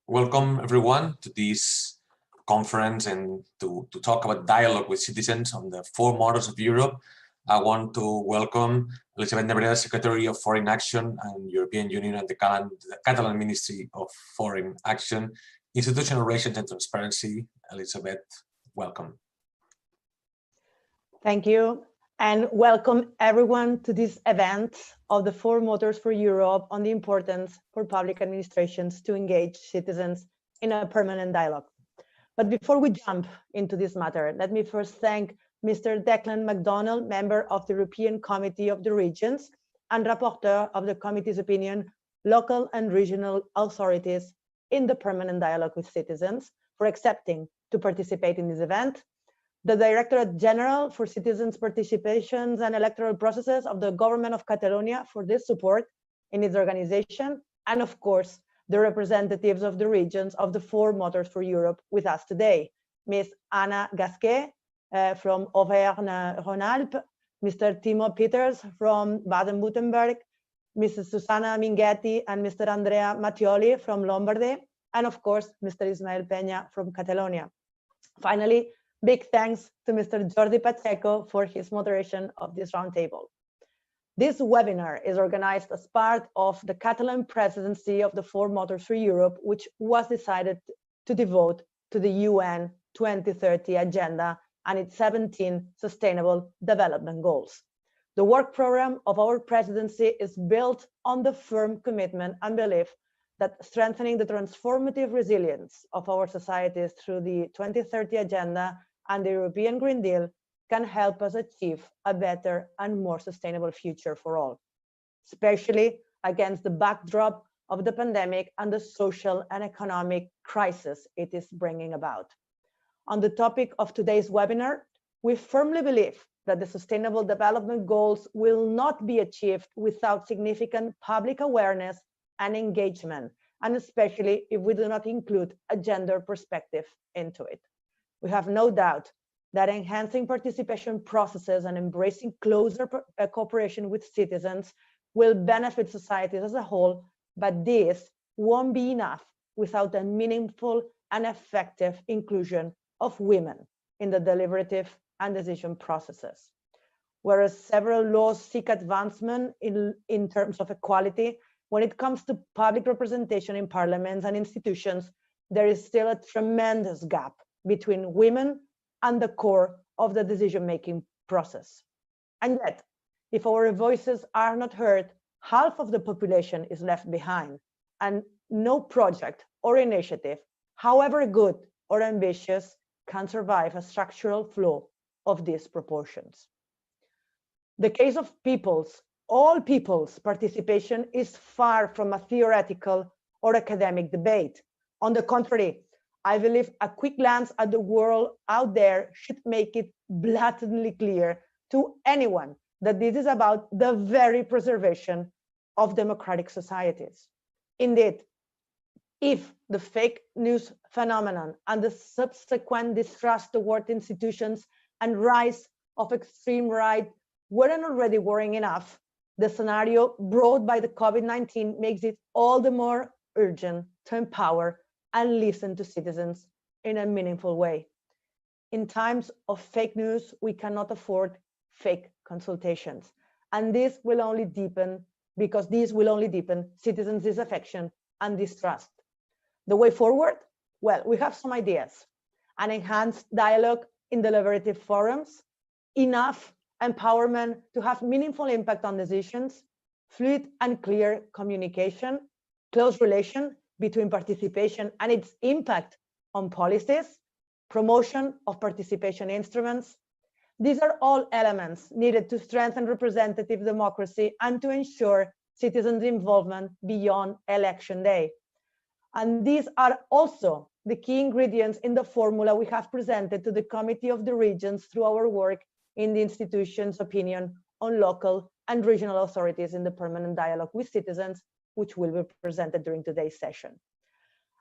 Welcome everyone to this conference and to talk about dialogue with citizens on the 4 models of Europe. I want to welcome Elisabeth Nebreda, Secretary of Foreign Action and European Union and the Catalan Ministry of Foreign Action, Institutional Relations and Transparency. Elisabeth, welcome. Thank you, and welcome everyone to this event of the 4 Motors for Europe on the importance for public administrations to engage citizens in a permanent dialogue. But before we jump into this matter, let me first thank Mr. Declan MacDonald, member of the European Committee of the Regions and rapporteur of the committee's opinion, local and regional authorities in the permanent dialogue with citizens, for accepting to participate in this event, the Directorate General for Citizens' Participations and Electoral Processes of the Government of Catalonia for this support in its organization, and of course, the representatives of the regions of the 4 Motors for Europe with us today, Ms. Anna Gasquet from Auvergne-Rhône-Alpes, Mr. Timo Peters from Baden-Württemberg, Mrs. Susanna Minghetti and Mr. Andrea Mattioli from Lombardy, and of course, Mr. Ismael Peña from Catalonia. Finally, big thanks to Mr. Jordi Pacheco for his moderation of this roundtable. This webinar is organized as part of the Catalan presidency of the 4 Motors for Europe, which was decided to devote to the UN 2030 Agenda and its 17 Sustainable Development Goals. The work program of our presidency is built on the firm commitment and belief that strengthening the transformative resilience of our societies through the 2030 Agenda and the European Green Deal can help us achieve a better and more sustainable future for all, especially against the backdrop of the pandemic and the social and economic crisis it is bringing about. On the topic of today's webinar, we firmly believe that the Sustainable Development Goals will not be achieved without significant public awareness and engagement, and especially if we do not include a gender perspective into it. We have no doubt that enhancing participation processes and embracing closer cooperation with citizens will benefit societies as a whole, but this won't be enough without a meaningful and effective inclusion of women in the deliberative and decision processes. Whereas several laws seek advancement in terms of equality, when it comes to public representation in parliaments and institutions, there is still a tremendous gap between women and the core of the decision-making process. And yet, if our voices are not heard, half of the population is left behind, and no project or initiative, however good or ambitious, can survive a structural flaw of these proportions. The case of all people's participation is far from a theoretical or academic debate. On the contrary, I believe a quick glance at the world out there should make it blatantly clear to anyone that this is about the very preservation of democratic societies. Indeed, if the fake news phenomenon and the subsequent distrust toward institutions and rise of extreme right weren't already worrying enough, the scenario brought by the COVID-19 makes it all the more urgent to empower and listen to citizens in a meaningful way. In times of fake news, we cannot afford fake consultations, and this will only deepen citizens' disaffection and distrust. The way forward? Well, we have some ideas. An enhanced dialogue in deliberative forums, enough empowerment to have meaningful impact on decisions, fluid and clear communication, close relation between participation and its impact on policies, promotion of participation instruments. These are all elements needed to strengthen representative democracy and to ensure citizens' involvement beyond election day. And these are also the key ingredients in the formula we have presented to the Committee of the Regions through our work in the institution's opinion on local and regional authorities in the permanent dialogue with citizens, which will be presented during today's session.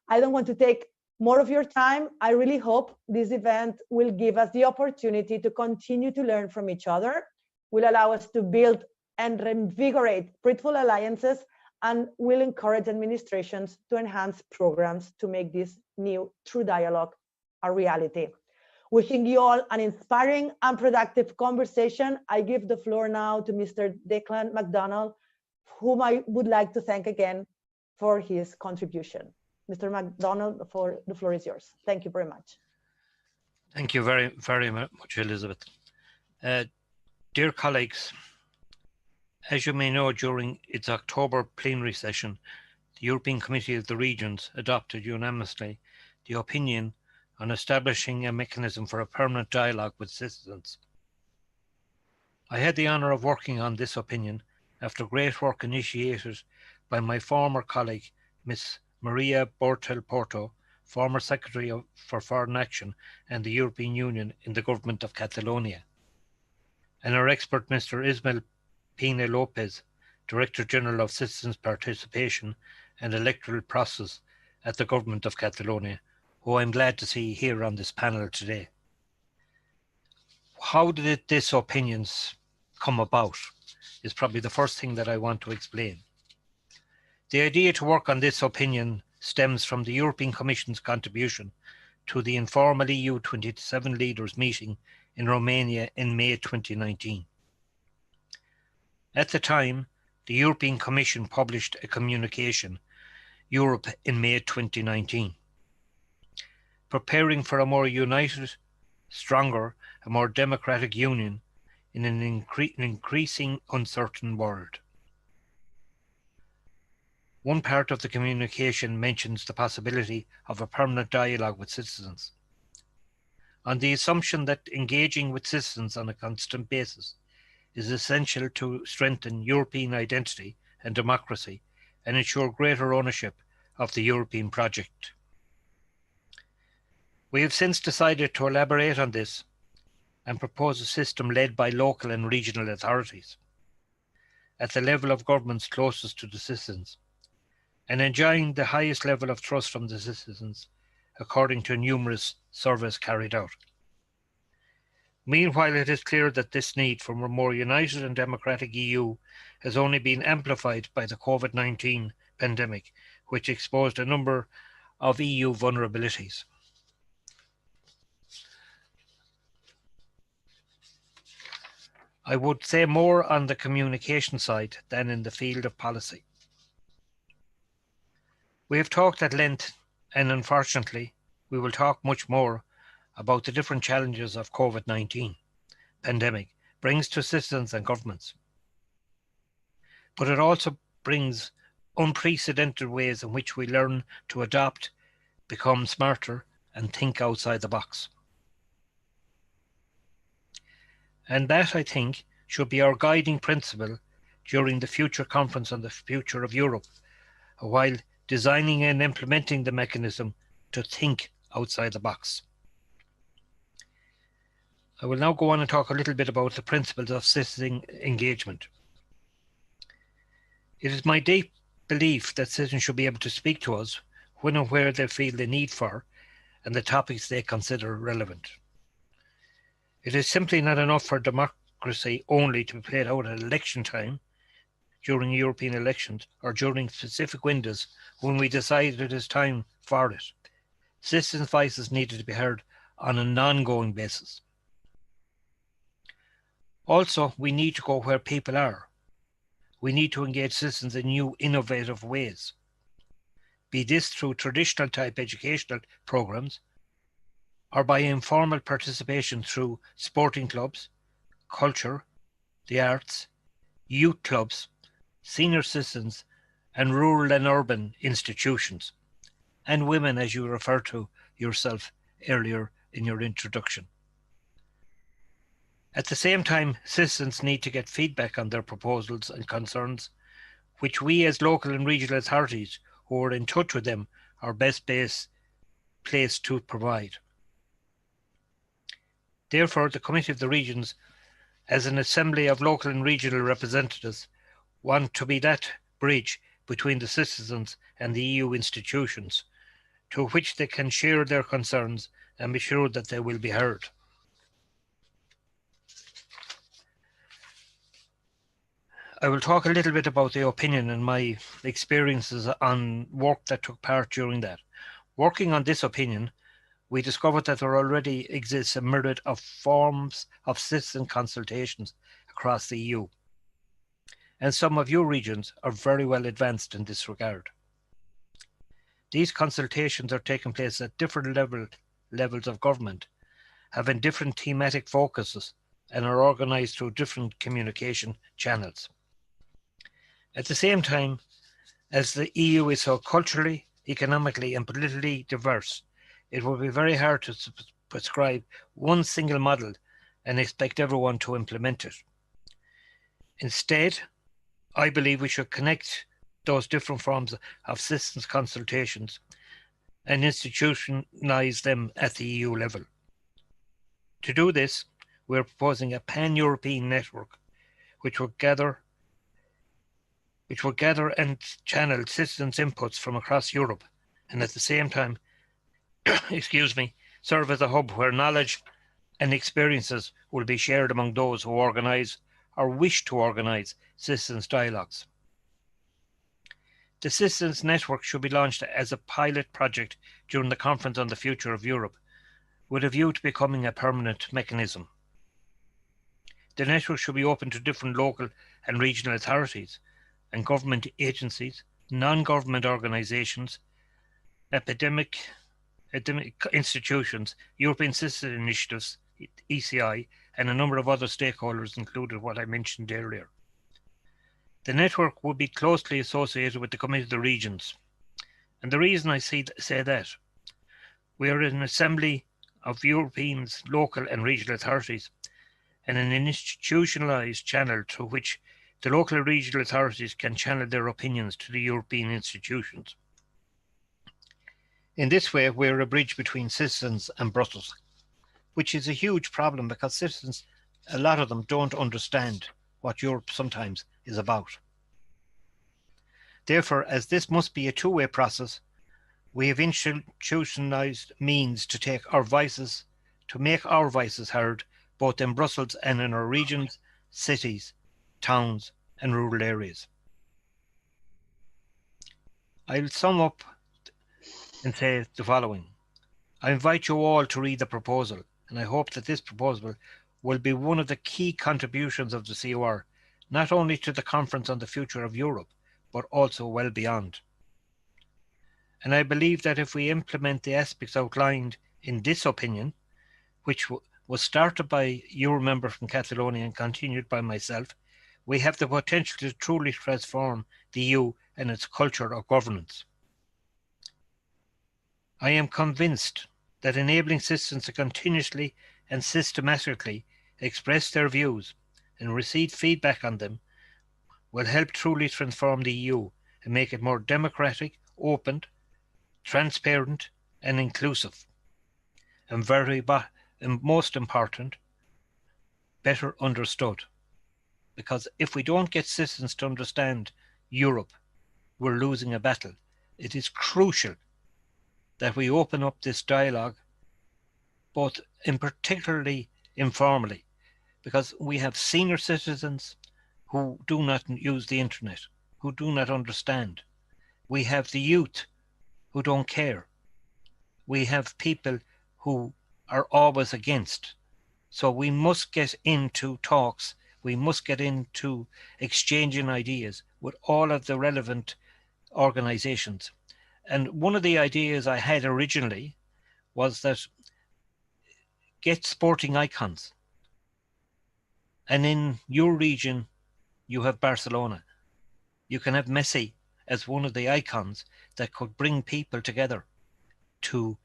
I don't want to take more of your time. I really hope this event will give us the opportunity to continue to learn from each other, will allow us to build and reinvigorate fruitful alliances, and will encourage administrations to enhance programs to make this new true dialogue a reality. Wishing you all an inspiring and productive conversation. I give the floor now to Mr. Declan MacDonald, whom I would like to thank again for his contribution. Mr. MacDonald, the floor is yours. Thank you very much. Thank you very, very much, Elizabeth. Dear colleagues, as you may know, during its October plenary session, the European Committee of the Regions adopted unanimously the opinion on establishing a mechanism for a permanent dialogue with citizens. I had the honour of working on this opinion after great work initiated by my former colleague, Ms. Maria Bortel Porto, former Secretary for Foreign Action and the European Union in the Government of Catalonia, and our expert, Mr. Ismael Pina Lopez, Director General of Citizens' Participation and Electoral Process at the Government of Catalonia, who I'm glad to see here on this panel today. How did this opinion come about is probably the first thing that I want to explain. The idea to work on this opinion stems from the European Commission's contribution to the informal EU 27 leaders meeting in Romania in May 2019. At the time, the European Commission published a communication, Europe in May 2019, preparing for a more united, stronger, and more democratic union in an increasing uncertain world. One part of the communication mentions the possibility of a permanent dialogue with citizens, on the assumption that engaging with citizens on a constant basis is essential to strengthen European identity and democracy and ensure greater ownership of the European project. We have since decided to elaborate on this and propose a system led by local and regional authorities at the level of governments closest to the citizens and enjoying the highest level of trust from the citizens, according to numerous surveys carried out. Meanwhile, it is clear that this need for a more united and democratic EU has only been amplified by the COVID-19 pandemic, which exposed a number of EU vulnerabilities. I would say more on the communication side than in the field of policy. We have talked at length, and unfortunately, we will talk much more about the different challenges of COVID-19 pandemic brings to citizens and governments. But it also brings unprecedented ways in which we learn to adapt, become smarter, and think outside the box. And that, I think, should be our guiding principle during the future conference on the future of Europe, while designing and implementing the mechanism to think outside the box. I will now go on and talk a little bit about the principles of citizen engagement. It is my deep belief that citizens should be able to speak to us when and where they feel the need for and the topics they consider relevant. It is simply not enough for democracy only to be played out at election time, during European elections, or during specific windows when we decide it is time for it. Citizens' voices needed to be heard on an ongoing basis. Also, we need to go where people are. We need to engage citizens in new, innovative ways. Be this through traditional type educational programs or by informal participation through sporting clubs, culture, the arts, youth clubs, senior citizens, and rural and urban institutions, and women, as you referred to yourself earlier in your introduction. At the same time, citizens need to get feedback on their proposals and concerns, which we as local and regional authorities who are in touch with them are best placed to provide. Therefore, the Committee of the Regions, as an assembly of local and regional representatives, want to be that bridge between the citizens and the EU institutions, to which they can share their concerns and be sure that they will be heard. I will talk a little bit about the opinion and my experiences on work that took part during that. Working on this opinion, we discovered that there already exists a myriad of forms of citizen consultations across the EU. And some of your regions are very well advanced in this regard. These consultations are taking place at different levels of government, having different thematic focuses, and are organised through different communication channels. At the same time, as the EU is so culturally, economically and politically diverse, it would be very hard to prescribe one single model and expect everyone to implement it. Instead, I believe we should connect those different forms of citizens' consultations and institutionalise them at the EU level. To do this, we are proposing a pan-European network which will gather and channel citizens' inputs from across Europe, and at the same time, serve as a hub where knowledge and experiences will be shared among those who organise or wish to organise citizens' dialogues. The Citizens Network should be launched as a pilot project during the Conference on the Future of Europe, with a view to becoming a permanent mechanism. The network should be open to different local and regional authorities and government agencies, non-government organisations, academic institutions, European Citizen Initiatives, ECI, and a number of other stakeholders, including what I mentioned earlier. The network will be closely associated with the Committee of the Regions. And the reason I say that, we are an assembly of Europeans, local and regional authorities, and an institutionalised channel through which the local and regional authorities can channel their opinions to the European institutions. In this way, we're a bridge between citizens and Brussels, which is a huge problem because citizens, a lot of them, don't understand what Europe sometimes is about. Therefore, as this must be a two-way process, we have institutionalised means to make our voices heard, both in Brussels and in our regions, cities, towns, and rural areas. I'll sum up and say the following. I invite you all to read the proposal, and I hope that this proposal will be one of the key contributions of the COR, not only to the Conference on the Future of Europe, but also well beyond. And I believe that if we implement the aspects outlined in this opinion, which was started by your member from Catalonia and continued by myself, we have the potential to truly transform the EU and its culture of governance. I am convinced that enabling citizens to continuously and systematically express their views and receive feedback on them will help truly transform the EU and make it more democratic, open, transparent and inclusive. And most important, better understood. Because if we don't get citizens to understand Europe, we're losing a battle. It is crucial that we open up this dialogue, both particularly informally, because we have senior citizens who do not use the internet, who do not understand. We have the youth who don't care. We have people who are always against. So we must get into talks. We must get into exchanging ideas with all of the relevant organizations. And one of the ideas I had originally was that get sporting icons. And in your region, you have Barcelona. You can have Messi as one of the icons that could bring people together to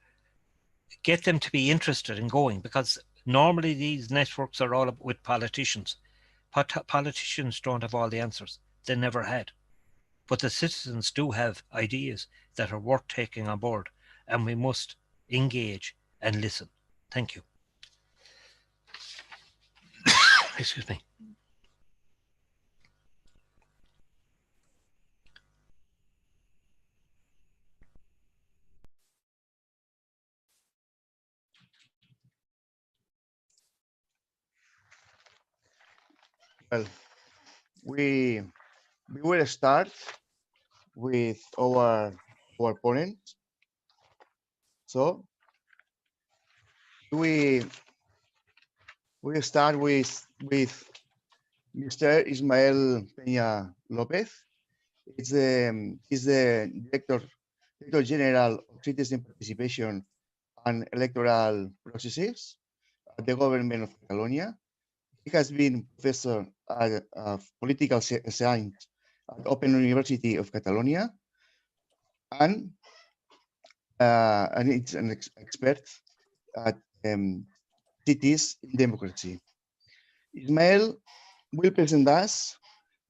get them to be interested in going, because normally these networks are all with politicians. Politicians don't have all the answers. They never had. But the citizens do have ideas that are worth taking on board, and we must engage and listen. Thank you. Excuse me. Well, we will start with our ponent. So we start with Mr. Ismael Peña Lopez. He's the Director General of Citizen Participation and Electoral Processes at the Government of Catalonia. He has been Professor of Political Science at Open University of Catalonia, and it's an expert at cities in democracy. Ismael will present us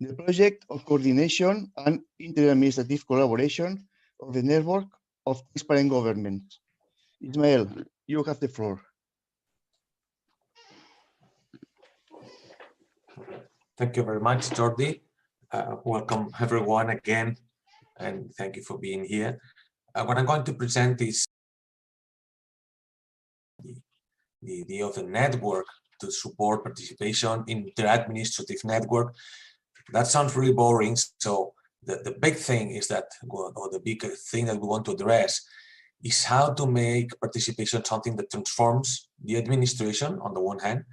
the project of coordination and inter-administrative collaboration of the network of transparent government. Ismael, you have the floor. Thank you very much, Jordi. Welcome everyone again, and thank you for being here. What I'm going to present is the idea of a network to support participation in the administrative network. That sounds really boring. So the big thing is that, or the big thing that we want to address is how to make participation something that transforms the administration on the one hand.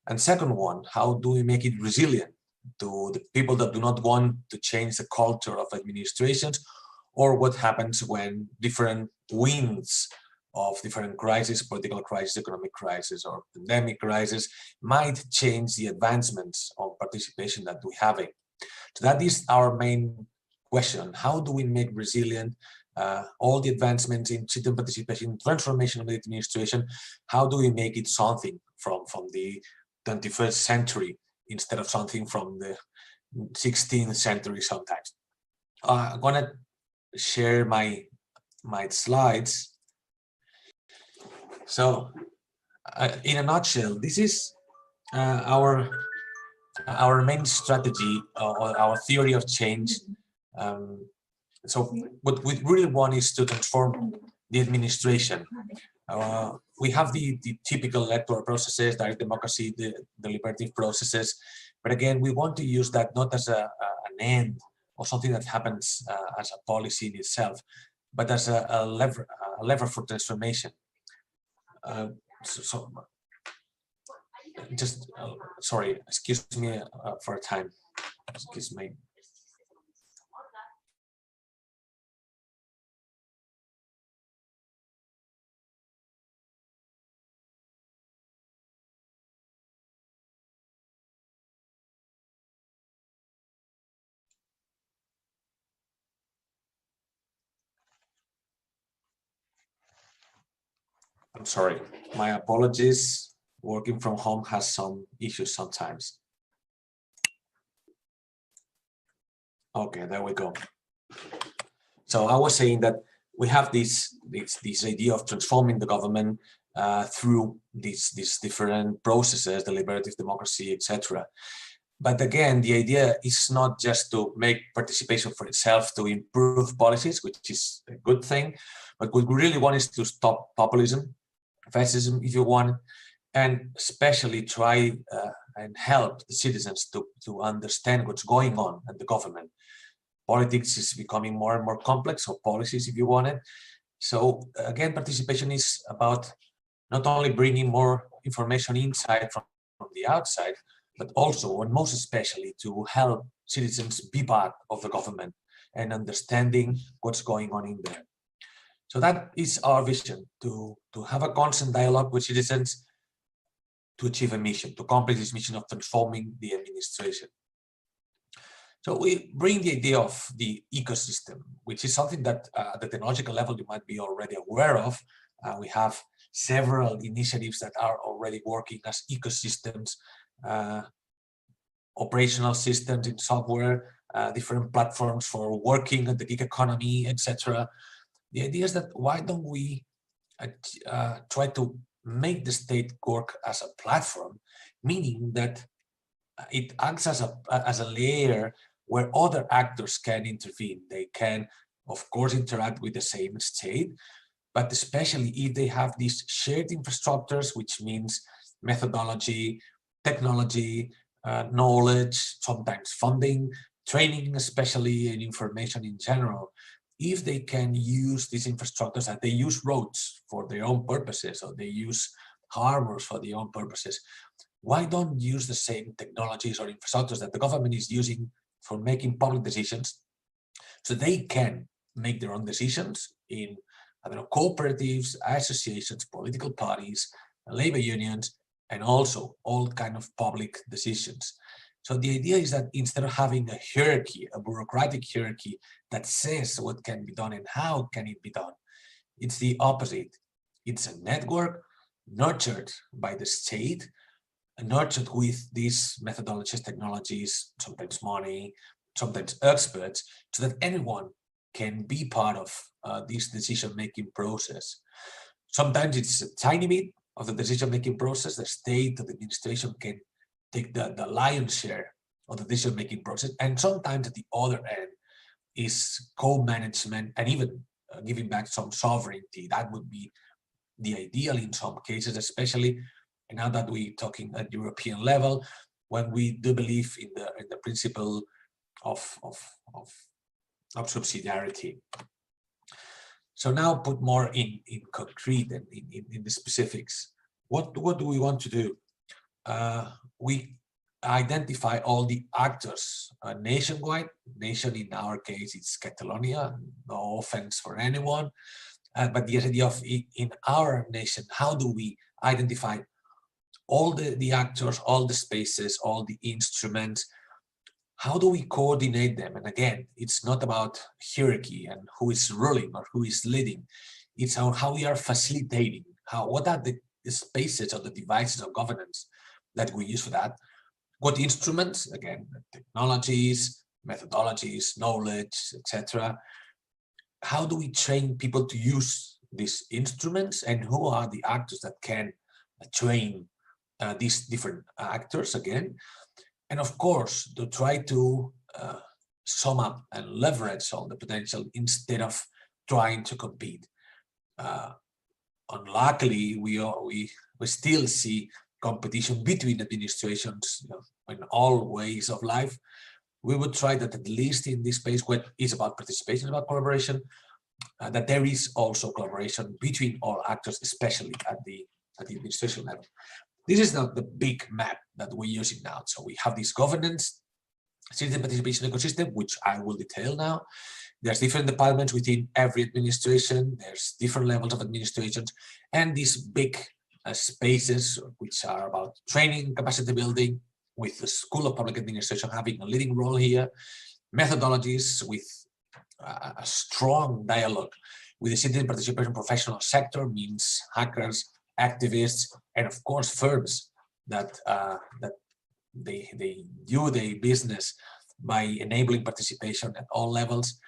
And second one, how do we make it resilient to the people that do not want to change the culture of administrations, or what happens when different winds of different crises, political crisis, economic crisis, or pandemic crisis might change the advancements of participation that we have. So that is our main question. How do we make resilient all the advancements in citizen participation, transformation of the administration? How do we make it something from the 21st century instead of something from the 16th century sometimes? I'm gonna share my slides. So in a nutshell, this is our main strategy or our theory of change. So what we really want is to transform the administration. We have the typical electoral processes, direct democracy, the deliberative processes, but again, we want to use that not as an end or something that happens as a policy in itself, but as a lever for transformation. Sorry, excuse me for a time. Excuse me. I'm sorry, my apologies. Working from home has some issues sometimes. Okay, there we go. So I was saying that we have this idea of transforming the government through these different processes, deliberative democracy, etc. But again, the idea is not just to make participation for itself to improve policies, which is a good thing, but what we really want is to stop populism, fascism, if you want, and especially try and help the citizens to understand what's going on at the government. Politics is becoming more and more complex, or policies, if you want it. So again, participation is about not only bringing more information inside from the outside, but also, and most especially, to help citizens be part of the government and understanding what's going on in there. So that is our vision, to have a constant dialogue with citizens to achieve a mission, to accomplish this mission of transforming the administration. So we bring the idea of the ecosystem, which is something that at the technological level you might be already aware of. We have several initiatives that are already working as ecosystems, operational systems in software, different platforms for working at the gig economy, etc. The idea is that why don't we try to make the state work as a platform, meaning that it acts as a layer where other actors can intervene. They can, of course, interact with the same state, but especially if they have these shared infrastructures, which means methodology, technology, knowledge, sometimes funding, training especially, and information in general. If they can use these infrastructures, and they use roads for their own purposes, or they use harbors for their own purposes, why don't use the same technologies or infrastructures that the government is using for making public decisions, so they can make their own decisions in, I don't know, cooperatives, associations, political parties, labor unions, and also all kind of public decisions. So the idea is that instead of having a hierarchy, a bureaucratic hierarchy that says what can be done and how can it be done, it's the opposite. It's a network nurtured by the state, nurtured with these methodologies, technologies, sometimes money, sometimes experts, so that anyone can be part of this decision-making process. Sometimes it's a tiny bit of the decision-making process. The state or the administration can take the lion's share of the decision-making process, and sometimes at the other end is co-management and even giving back some sovereignty. That would be the ideal in some cases, especially now that we're talking at European level, when we do believe in the principle of subsidiarity. So now put more in concrete and in the specifics. What do we want to do? We identify all the actors nationwide. Nation in our case, it's Catalonia, no offense for anyone. But the idea of in our nation, how do we identify all the actors, all the spaces, all the instruments? How do we coordinate them? And again, it's not about hierarchy and who is ruling or who is leading. It's how we are facilitating. What are the spaces or the devices of governance that we use for that? What instruments? Again, technologies, methodologies, knowledge, etc. How do we train people to use these instruments, and who are the actors that can train these different actors again? And of course, to try to sum up and leverage all the potential instead of trying to compete. Unluckily, we still see competition between administrations, in all ways of life. We would try that at least in this space, where it's about participation, about collaboration, that there is also collaboration between all actors, especially at the administration level. This is not the big map that we're using now. So we have this governance, citizen participation ecosystem, which I will detail now. There's different departments within every administration. There's different levels of administrations, and these big spaces, which are about training, capacity building, with the School of Public Administration having a leading role here, methodologies with a strong dialogue with the citizen participation professional sector, means hackers, activists, and of course firms that they do their business by enabling participation at all levels.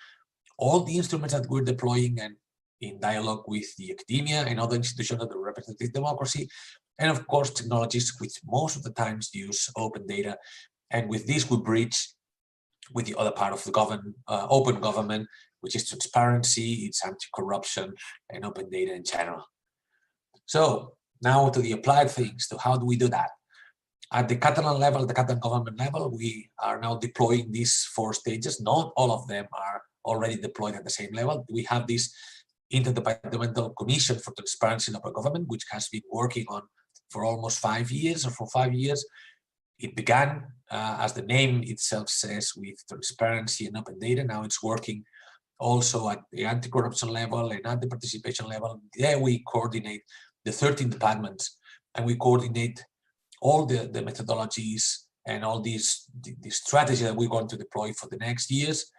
All the instruments that we're deploying and in dialogue with the academia and other institutions of the representative democracy, and of course technologies which most of the times use open data. And with this we bridge with the other part of the open government, which is transparency, it's anti-corruption, and open data in general. So now to the applied things, to how do we do that? At the Catalan level, the Catalan government level, we are now deploying these 4 stages. Not all of them are already deployed at the same level. We have this Interdepartmental Commission for Transparency in Open Government, which has been working on for almost 5 years, or for 5 years. It began, as the name itself says, with transparency and open data. Now it's working also at the anti-corruption level and at the participation level. There we coordinate the 13 departments, and we coordinate all the methodologies and all the strategy that we're going to deploy for the next years.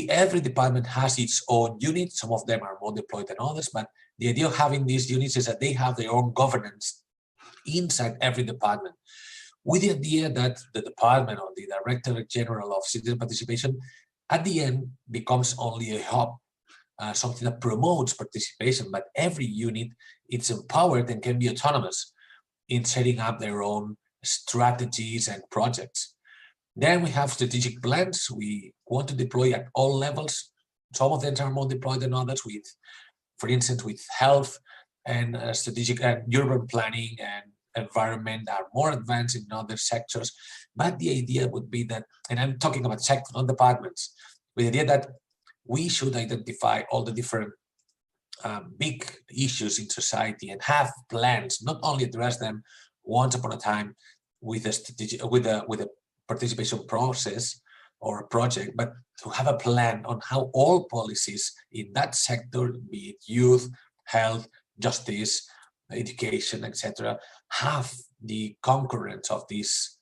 Every department has its own unit. Some of them are more deployed than others, but the idea of having these units is that they have their own governance inside every department, with the idea that the department or the Director General of Citizen Participation at the end becomes only a hub, something that promotes participation, but every unit is empowered and can be autonomous in setting up their own strategies and projects. Then we have strategic plans. We want to deploy at all levels. Some of them are more deployed than others, with, for instance, with health and strategic and urban planning and environment are more advanced in other sectors. But the idea would be that, and I'm talking about sectors, not departments, with the idea that we should identify all the different big issues in society and have plans, not only address them once upon a time with a participation process or project, but to have a plan on how all policies in that sector, be it youth, health, justice, education, etc., have the concurrence of these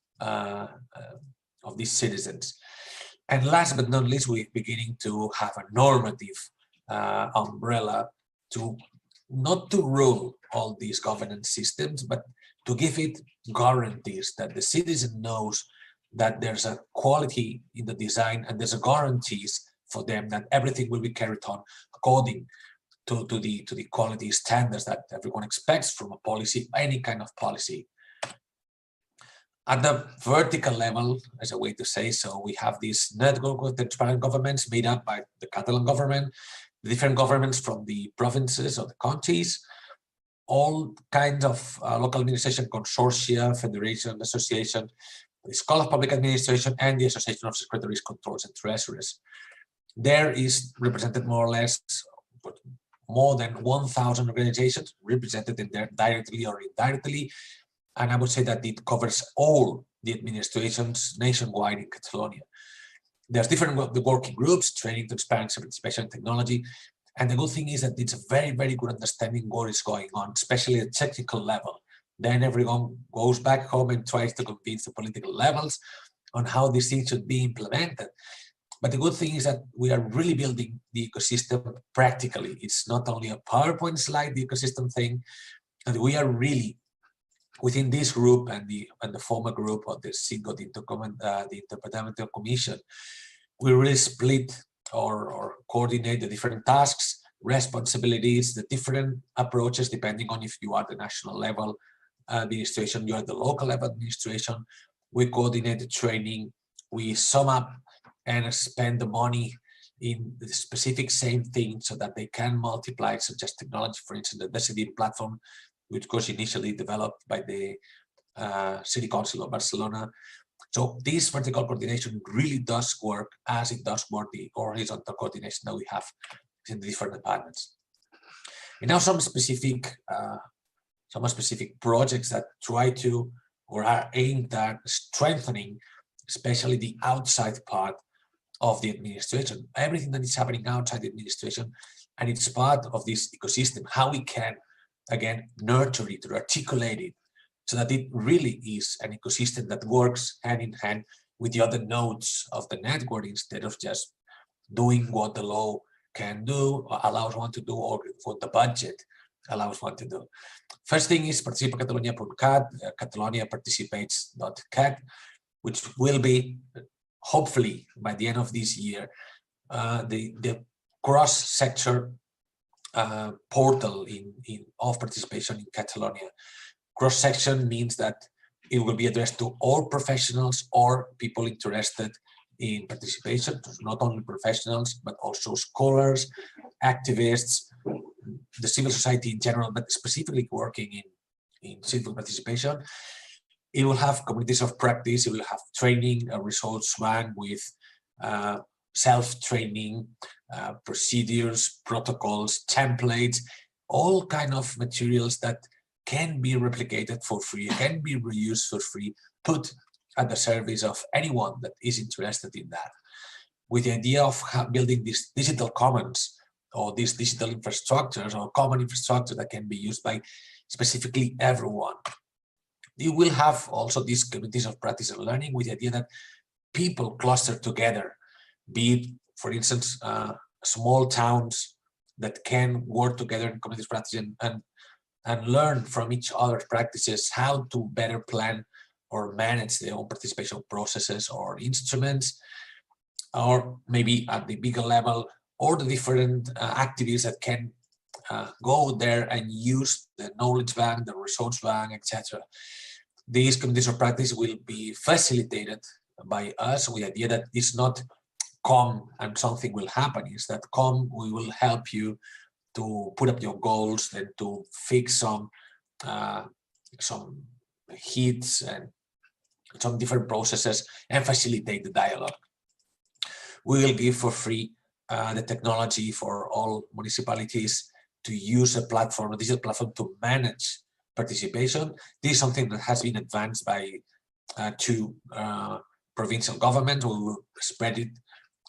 citizens. And last but not least, we're beginning to have a normative umbrella to not to rule all these governance systems, but to give it guarantees that the citizen knows that there's a quality in the design and there's a guarantees for them that everything will be carried on according to the quality standards that everyone expects from a policy, any kind of policy. At the vertical level, as a way to say so, we have this network of transparent governments made up by the Catalan government, the different governments from the provinces or the counties, all kinds of local administration consortia, federation, association, the School of Public Administration, and the Association of Secretaries, Controllers, and Treasurers. There is represented more or less more than 1,000 organizations represented in there directly or indirectly. And I would say that it covers all the administrations nationwide in Catalonia. There's different working groups, training, transparency, participation, and technology. And the good thing is that it's a very, very good understanding what is going on, especially at technical level. Then everyone goes back home and tries to convince the political levels on how these things should be implemented. But the good thing is that we are really building the ecosystem practically. It's not only a PowerPoint slide, the ecosystem thing, and we are really within this group and the former group of the CAT Govt the Interparliamentary Commission. We really split or coordinate the different tasks, responsibilities, the different approaches depending on if you are the national level administration, you are the local level administration. We coordinate the training, we sum up and spend the money in the specific same thing so that they can multiply, such as technology, for instance, the Decidim platform, which was initially developed by the City Council of Barcelona. So this vertical coordination really does work as it does work the horizontal coordination that we have in the different departments. And now some specific projects that try to or are aimed at strengthening, especially the outside part of the administration, everything that is happening outside the administration, and it's part of this ecosystem, how we can, again, nurture it or articulate it so that it really is an ecosystem that works hand in hand with the other nodes of the network instead of just doing what the law can do or allows one to do or what the budget allows one to do. First thing is participa.catalunya.cat, Catalonia participates.cat, which will be, hopefully, by the end of this year, the cross-sector portal of participation in Catalonia. Cross-section means that it will be addressed to all professionals or people interested in participation, not only professionals, but also scholars, activists, the civil society in general, but specifically working in civil participation. It will have communities of practice, it will have training, a results bank with self-training, procedures, protocols, templates, all kind of materials that can be replicated for free, can be reused for free, put at the service of anyone that is interested in that. With the idea of building these digital commons or these digital infrastructures or common infrastructure that can be used by specifically everyone. You will have also these communities of practice and learning with the idea that people cluster together, be it, for instance, small towns that can work together in communities of practice and learn from each other's practices how to better plan or manage their own participation processes or instruments, or maybe at the bigger level, or the different activities that can go there and use the knowledge bank, the resource bank, etc. These communities of practice will be facilitated by us with the idea that it's not come and something will happen. It's that come, we will help you to put up your goals and to fix some heats and some different processes and facilitate the dialogue. We will give for free the technology for all municipalities to use a platform, a digital platform, to manage participation. This is something that has been advanced by two provincial governments. We will spread it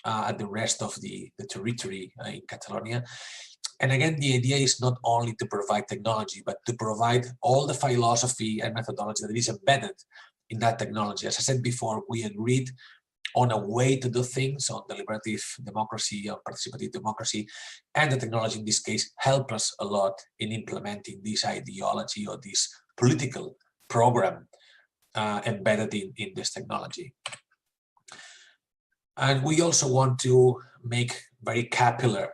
at the rest of the territory in Catalonia. And again, the idea is not only to provide technology, but to provide all the philosophy and methodology that is embedded in that technology. As I said before, we agreed on a way to do things, on deliberative democracy, on participative democracy, and the technology in this case help us a lot in implementing this ideology or this political program embedded in this technology. And we also want to make very capillary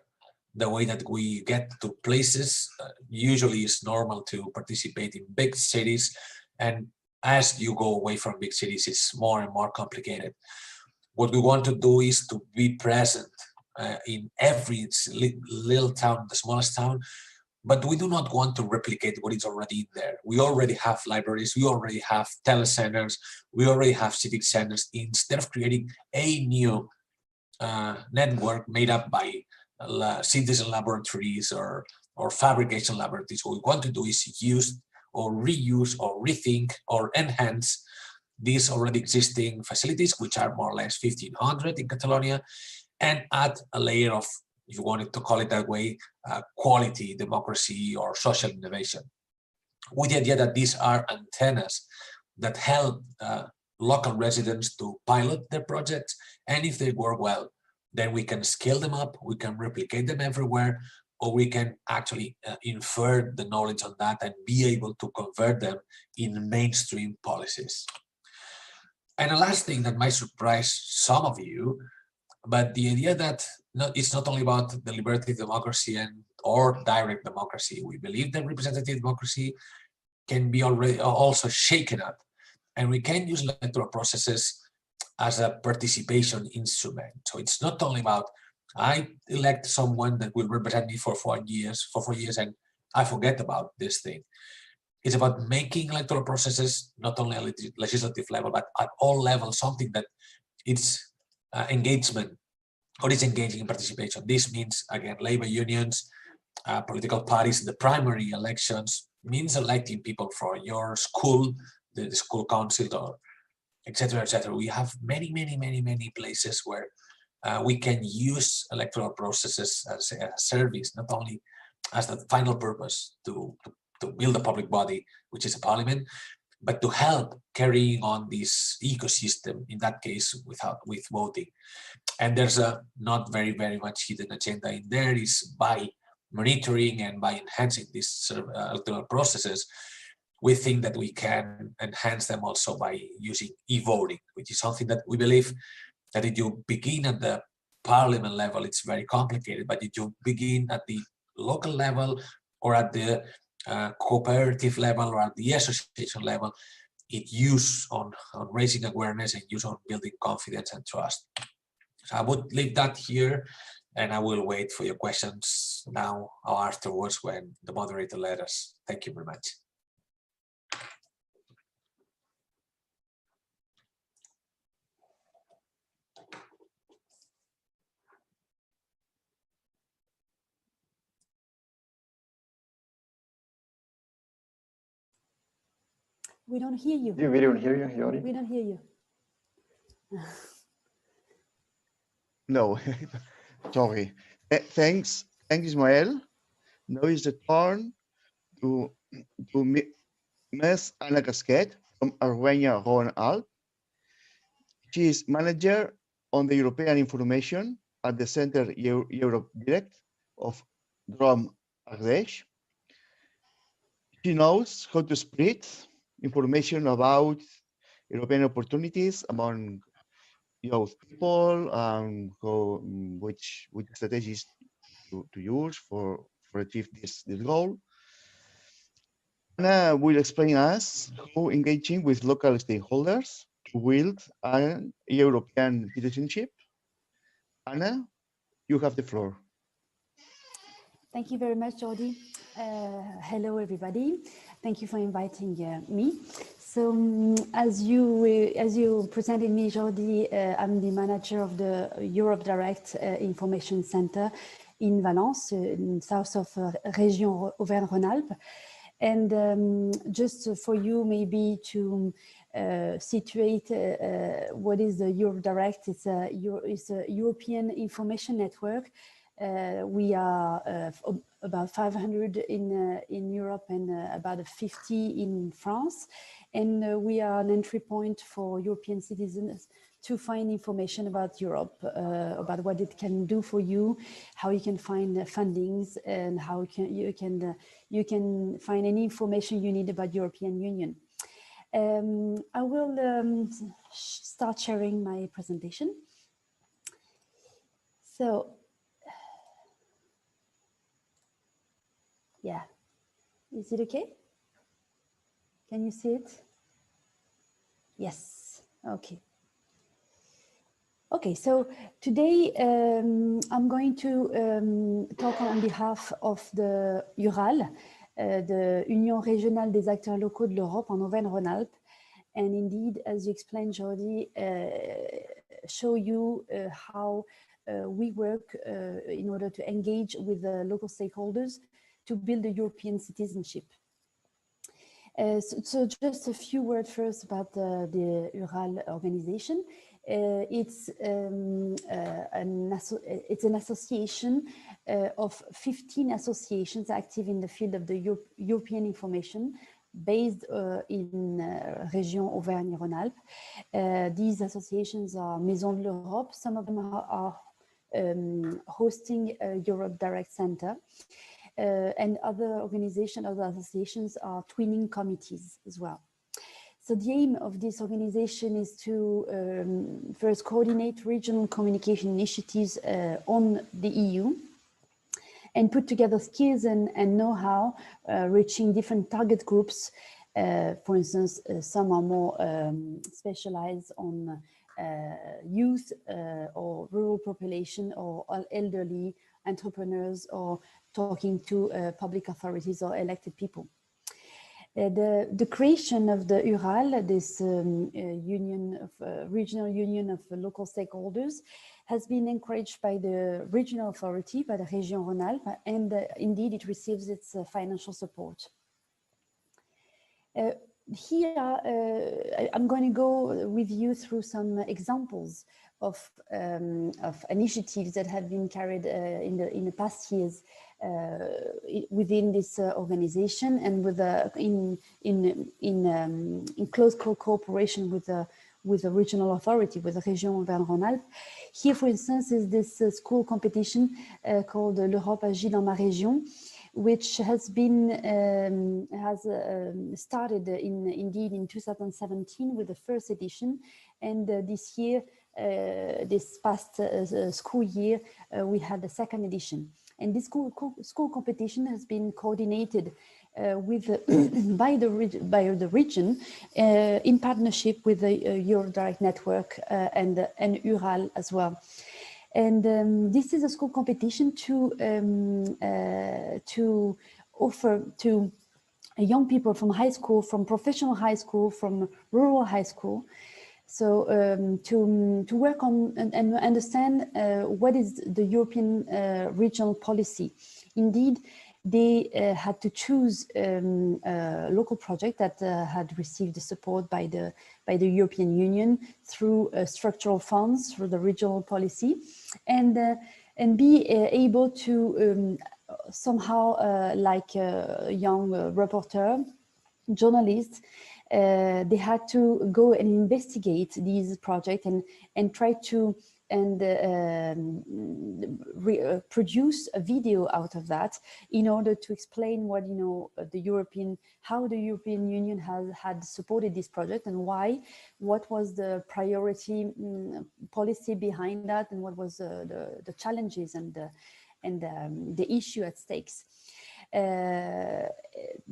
the way that we get to places. Usually it's normal to participate in big cities, and as you go away from big cities, it's more and more complicated. What we want to do is to be present in every little town, the smallest town, but we do not want to replicate what is already in there. We already have libraries, we already have telecenters, we already have civic centers. Instead of creating a new network made up by citizen laboratories or fabrication laboratories, what we want to do is use or reuse or rethink or enhance these already existing facilities, which are more or less 1,500 in Catalonia, and add a layer of, if you wanted to call it that way, quality, democracy, or social innovation, with the idea that these are antennas that help local residents to pilot their projects, and if they work well, then we can scale them up, we can replicate them everywhere, or we can actually infer the knowledge on that and be able to convert them in mainstream policies. And the last thing that might surprise some of you, but the idea that it's not only about deliberative democracy or direct democracy. We believe that representative democracy can be also shaken up, and we can use electoral processes as a participation instrument. So it's not only about I elect someone that will represent me for 4 years, and I forget about this thing. It's about making electoral processes not only at legislative level, but at all levels, something that it's engagement or is engaging in participation. This means, again, labor unions, political parties, the primary elections, means electing people for your school, the school council, or etc., etc. We have many, many, many, many places where we can use electoral processes as a service, not only as the final purpose to build a public body, which is a parliament, but to help carrying on this ecosystem, in that case, with voting. And there's a not very, very much hidden agenda in there. Is by monitoring and by enhancing these electoral processes, we think that we can enhance them also by using e-voting, which is something that we believe that if you begin at the parliament level, it's very complicated, but if you begin at the local level or at the cooperative level or at the association level, it use on raising awareness and use on building confidence and trust. So I would leave that here, and I will wait for your questions now or afterwards when the moderator let us. Thank you very much. We don't hear you. We don't hear you, Yori. We don't hear you. No, sorry. Thanks, Ismael. Now is the turn to Ms. Anna Casquet from Arwenya Rhône-Alpes. She is manager on the European information at the Center Europe Direct of Drôme Ardèche. She knows how to spread information about European opportunities among youth people and which strategies to use for achieve this goal. Anna will explain us how engaging with local stakeholders to build a European citizenship. Anna, you have the floor. Thank you very much, Jordi. Hello, everybody. Thank you for inviting me. So So as you presented me, Jordi, I'm the manager of the Europe Direct Information Center in Valence, in south of Région Auvergne-Rhône-Alpes. And just for you maybe to situate what is the Europe Direct, it's a European information network. We are about 500 in Europe and about 50 in France. And we are an entry point for European citizens to find information about Europe, about what it can do for you, how you can find fundings, and how you can find any information you need about European Union. I will start sharing my presentation. So, yeah, is it okay? Can you see it? Yes, okay. Okay, so today I'm going to talk on behalf of the URAL, the Union Régionale des Acteurs Locaux de l'Europe en Auvergne-Rhône-Alpes. And indeed, as you explained, Jordi, show you how we work in order to engage with the local stakeholders to build a European citizenship. So just a few words first about the URAL organization. It's an association of 15 associations active in the field of the European information, based in Région Auvergne-Rhône-Alpes. These associations are Maison de l'Europe. Some of them are hosting a Europe Direct Center. And other organizations, other associations are twinning committees as well. So the aim of this organization is to first coordinate regional communication initiatives on the EU and put together skills and know-how reaching different target groups. For instance, some are more specialized on youth or rural population or elderly entrepreneurs or talking to public authorities or elected people. The creation of the URAL, this union of regional union of local stakeholders, has been encouraged by the regional authority, by the Région Rhône-Alpes, and indeed it receives its financial support. Here, I'm going to go with you through some examples of initiatives that have been carried in the past years within this organization, and with in close cooperation with the regional authority, with the Région Auvergne-Rhône-Alpes. Here, for instance, is this school competition called L'Europe agit dans ma région, which has been started indeed in 2017 with the first edition, and this year, this past school year, we had the second edition. And this school competition has been coordinated with by the region in partnership with the Europe Direct Network and URAL as well. And this is a school competition to offer to young people from high school, from professional high school, from rural high school. So to work on and understand what is the European regional policy. Indeed, they had to choose a local project that had received the support by the European Union through structural funds, through the regional policy, and be able to somehow, like a young reporter, journalist, they had to go and investigate these projects and try to produce a video out of that in order to explain what how the European Union had supported this project and why, what was the priority policy behind that, and what was the challenges and the issue at stakes.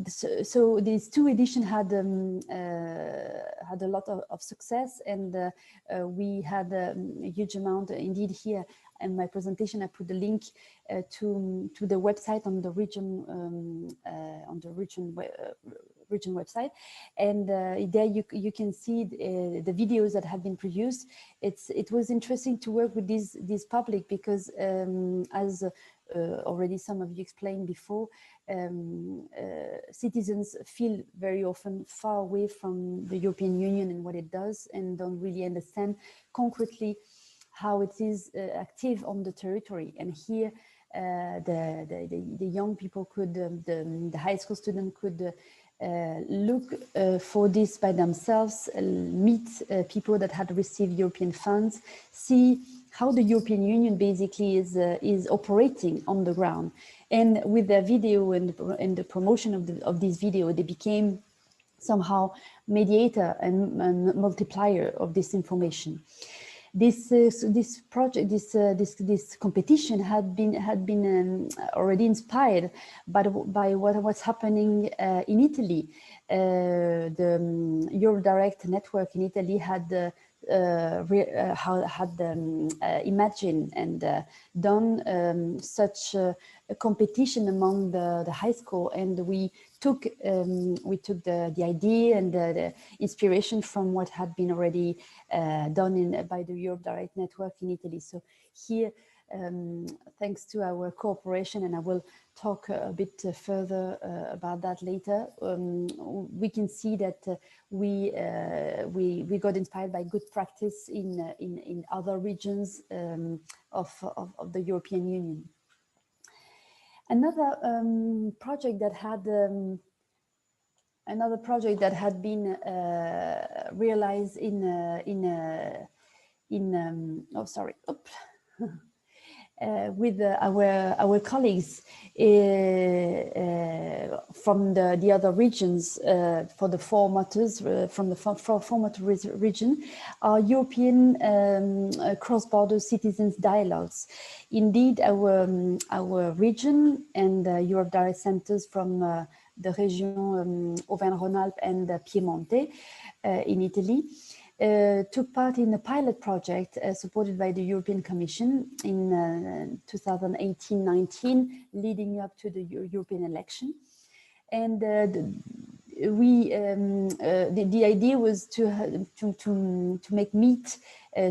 So these two editions had a lot of success, and we had a huge amount. Indeed, here in my presentation, I put the link to the website on the region region website, and there you can see the videos that have been produced. It was interesting to work with this public because as already some of you explained before, citizens feel very often far away from the European Union and what it does, and don't really understand concretely how it is active on the territory. And here the young people could, the high school student could look for this by themselves, meet people that had received European funds, see how the European Union basically is operating on the ground. And with the video and the promotion of this video, they became somehow mediator and multiplier of this information. This project, this competition had been already inspired by what was happening in Italy. The Eurodirect network in Italy had imagined and done such a competition among the high school, and we took the idea and the inspiration from what had been already done by the Eurodirect network in Italy. So here, thanks to our cooperation, and I will talk a bit further about that later, we can see that we got inspired by good practice in other regions of the European Union. Another project that had been realized with our colleagues from the other regions, for the four motors, from the four motor region, are European cross-border citizens dialogues. Indeed, our region and Eurodirect centers from the region Auvergne-Rhône-Alpes and Piemonte in Italy took part in a pilot project supported by the European Commission in 2018-19, leading up to the European election. And the idea was to make meet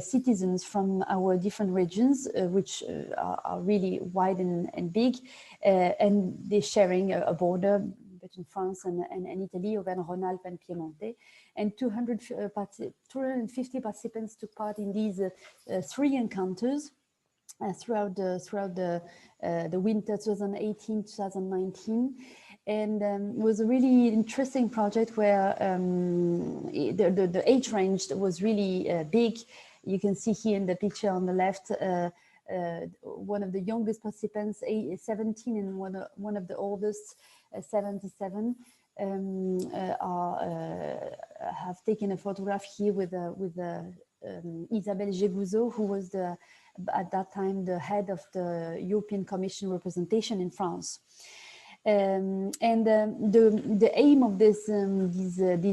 citizens from our different regions, which are really wide and big, and they're sharing a border between France and Italy, Auvergne-Rhône-Alpes and Piemonte. And 250 participants took part in these 3 encounters throughout the winter 2018-2019. And it was a really interesting project where the age range was really big. You can see here in the picture on the left, one of the youngest participants, 17, and one of the oldest, 77, have taken a photograph here with Isabelle Gégouzot, who was at that time the head of the European Commission representation in France. The aim of these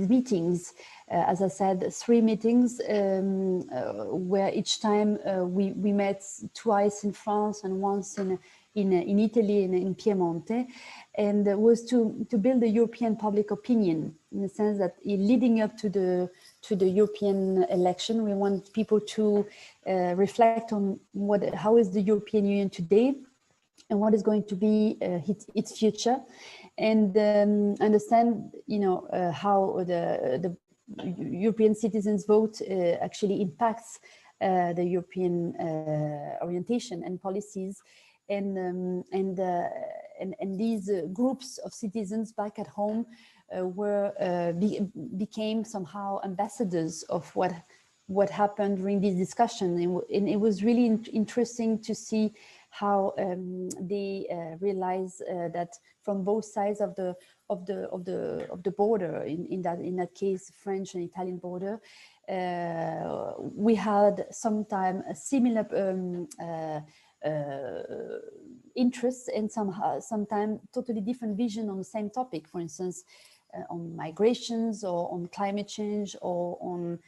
meetings, as I said, 3 meetings, where each time we met twice in France and once in Italy and in Piemonte, and was to build a European public opinion, in the sense that leading up to the European election, we want people to reflect on how is the European Union today, and what is going to be its future, and understand, how the European citizens' vote actually impacts the European orientation and policies, and these groups of citizens back at home became somehow ambassadors of what happened during this discussion, and it was really interesting to see how they realize that from both sides of the border, in that case, French and Italian border, we had sometimes a similar interests and sometimes totally different vision on the same topic. For instance, on migrations or on climate change or on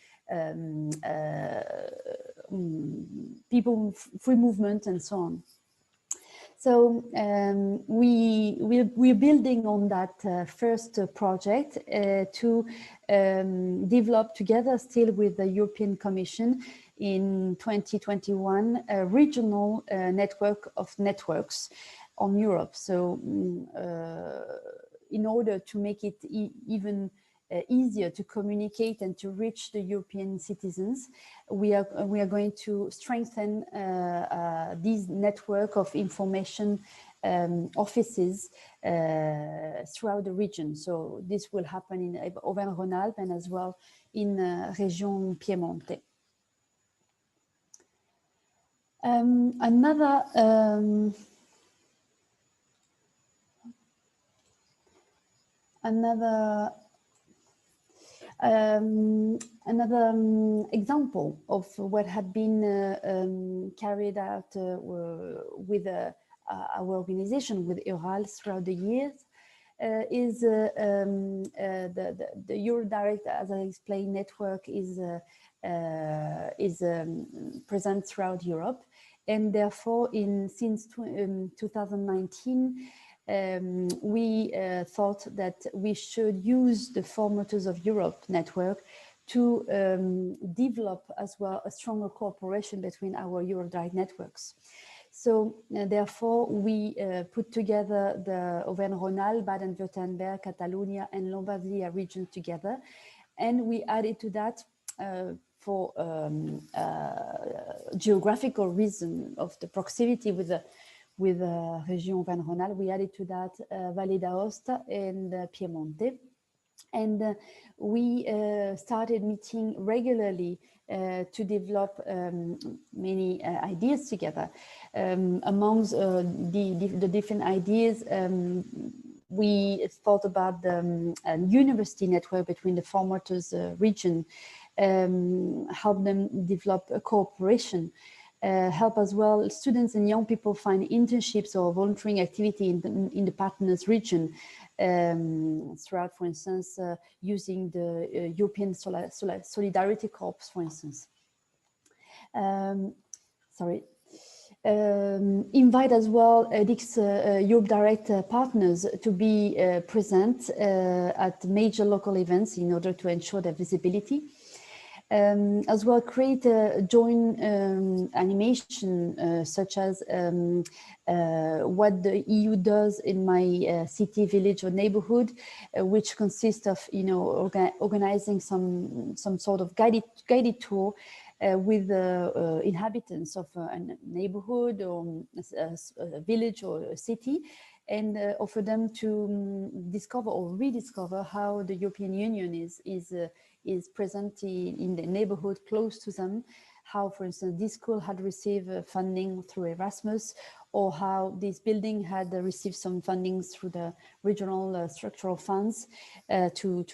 people free movement and so on. So we we're building on that first project to develop together still with the European Commission in 2021 a regional network of networks on Europe. So in order to make it even easier to communicate and to reach the European citizens, we are going to strengthen this network of information offices throughout the region. So this will happen in Auvergne-Rhône-Alpes and as well in Region Piemonte. Another example of what had been carried out with our organization, with EURAL, throughout the years, is the Eurodirect, as I explained, network is present throughout Europe, and therefore, since 2019. We thought that we should use the Four Motors of Europe network to develop as well a stronger cooperation between our Eurodirect networks. So therefore, we put together the Auvergne-Rhône-Alpes, Baden-Württemberg, Catalonia, and Lombardia regions together, and we added to that for geographical reason of the proximity with Region Auvergne-Rhône-Alpes, we added to that Valle d'Aosta and Piemonte. And we started meeting regularly to develop many ideas together. Amongst the different ideas, we thought about the university network between the Four Motors region, help them develop a cooperation, help as well students and young people find internships or volunteering activity in the partners region, throughout, for instance, using the European Solidarity Corps, for instance. Invite as well EDIC's Eurodirect partners to be present at major local events in order to ensure their visibility. As well, create a joint animation such as what the EU does in my city, village, or neighborhood, which consists of organizing some sort of guided tour with the inhabitants of a neighborhood or a village or a city, and offer them to discover or rediscover how the European Union is present in the neighborhood close to them, how, for instance, this school had received funding through Erasmus, or how this building had received some funding through the regional structural funds to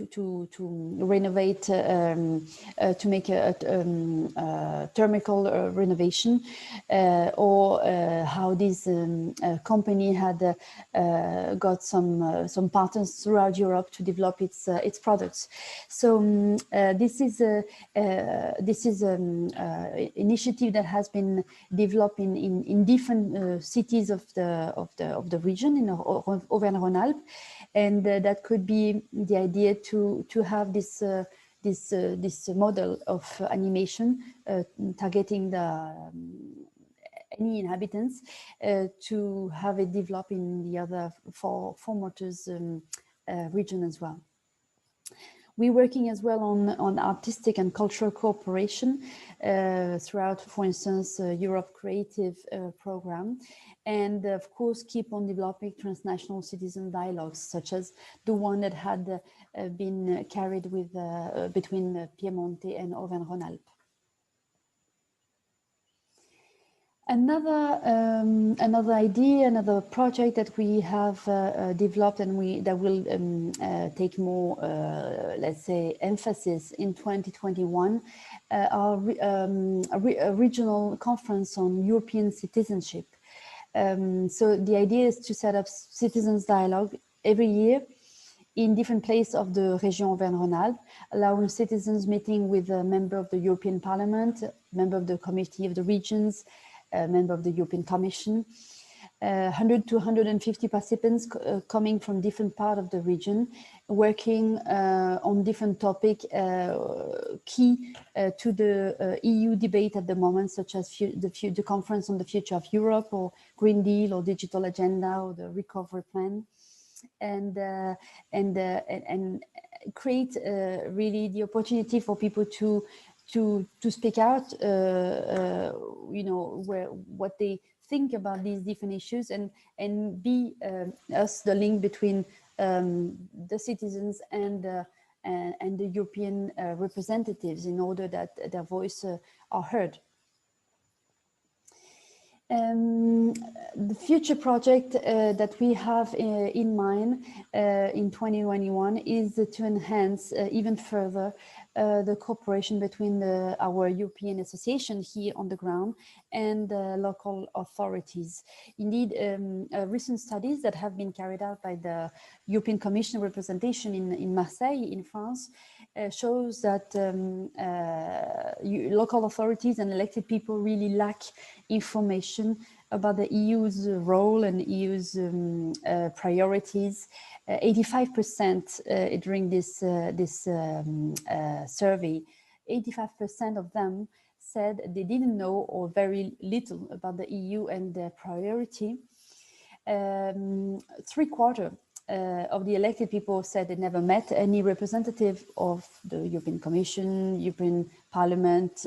renovate, to make a thermal renovation, or how this company had got some partners throughout Europe to develop its products. So this is initiative that has been developed in different cities of the region in Auvergne-Rhône-Alpes, and that could be the idea to have this model of animation targeting any inhabitants, to have it develop in the other four motors region as well. We're working as well on artistic and cultural cooperation throughout, for instance, Europe Creative program, and of course keep on developing transnational citizen dialogues, such as the one that had been carried with between Piemonte and Auvergne-Rhône-Alpes. Another idea, another project that we have developed and that will take more, let's say, emphasis in 2021, are a regional conference on European citizenship. So the idea is to set up citizens dialogue every year in different places of the Région Auvergne-Rhône-Alpes, allowing citizens meeting with a member of the European Parliament, member of the Committee of the Regions, a member of the European Commission, 100 to 150 participants coming from different parts of the region, working on different topics key to the EU debate at the moment, such as the Conference on the Future of Europe, or Green Deal, or Digital Agenda, or the Recovery Plan, and create really the opportunity for people to speak out, you know, what they think about these different issues, and be us the link between the citizens and the European representatives, in order that their voice are heard. The future project that we have in mind in 2021 is to enhance even further the cooperation between our European association here on the ground and local authorities. Indeed, recent studies that have been carried out by the European Commission representation in Marseille, in France, shows that local authorities and elected people really lack information about the EU's role and EU's priorities. 85% during this survey, 85% of them said they didn't know or very little about the EU and their priority. 3/4 of the elected people said they never met any representative of the European Commission, European Parliament,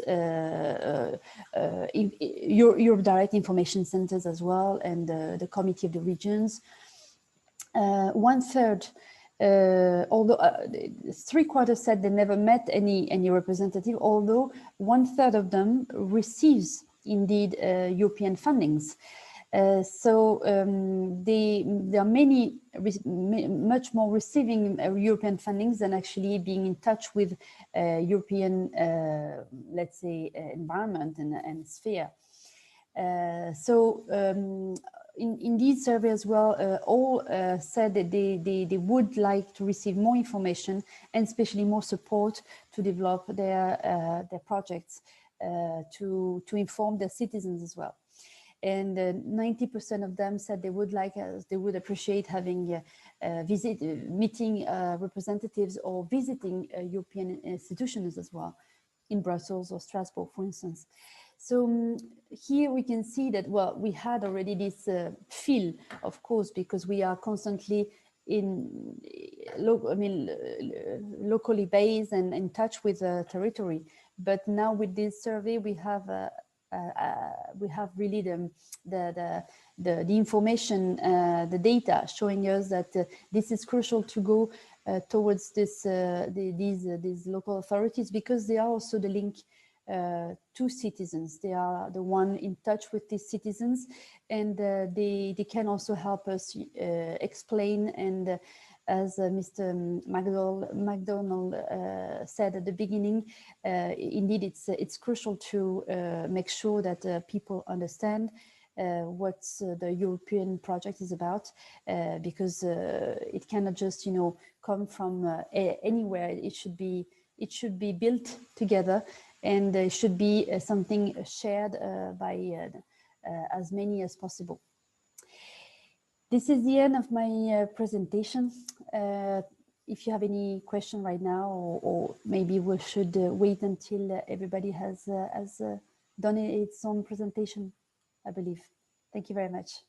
Europe Direct Information Centers as well, and the Committee of the Regions. 1/3, although 3/4 said they never met any representative, although 1/3 of them receives indeed European fundings. So there are much more receiving European fundings than actually being in touch with European, let's say, environment and sphere. In these surveys as well, all said that they would like to receive more information, and especially more support to develop their projects, to inform their citizens as well. And 90% of them said they would appreciate having meeting representatives or visiting European institutions as well, in Brussels or Strasbourg, for instance. So here we can see that, well, we had already this feel, of course, because we are constantly locally based and in touch with the territory. But now with this survey, we have really the information, the data showing us that this is crucial to go towards these local authorities, because they are also the link to citizens. They are the one in touch with these citizens, and they can also help us explain. And as Mr. MacDonald said at the beginning, indeed it's crucial to make sure that people understand what the European project is about, because it cannot just come from anywhere. It should be built together, and it should be something shared by as many as possible. This is the end of my presentation. If you have any question right now, or maybe we should wait until everybody has done its own presentation, I believe. Thank you very much.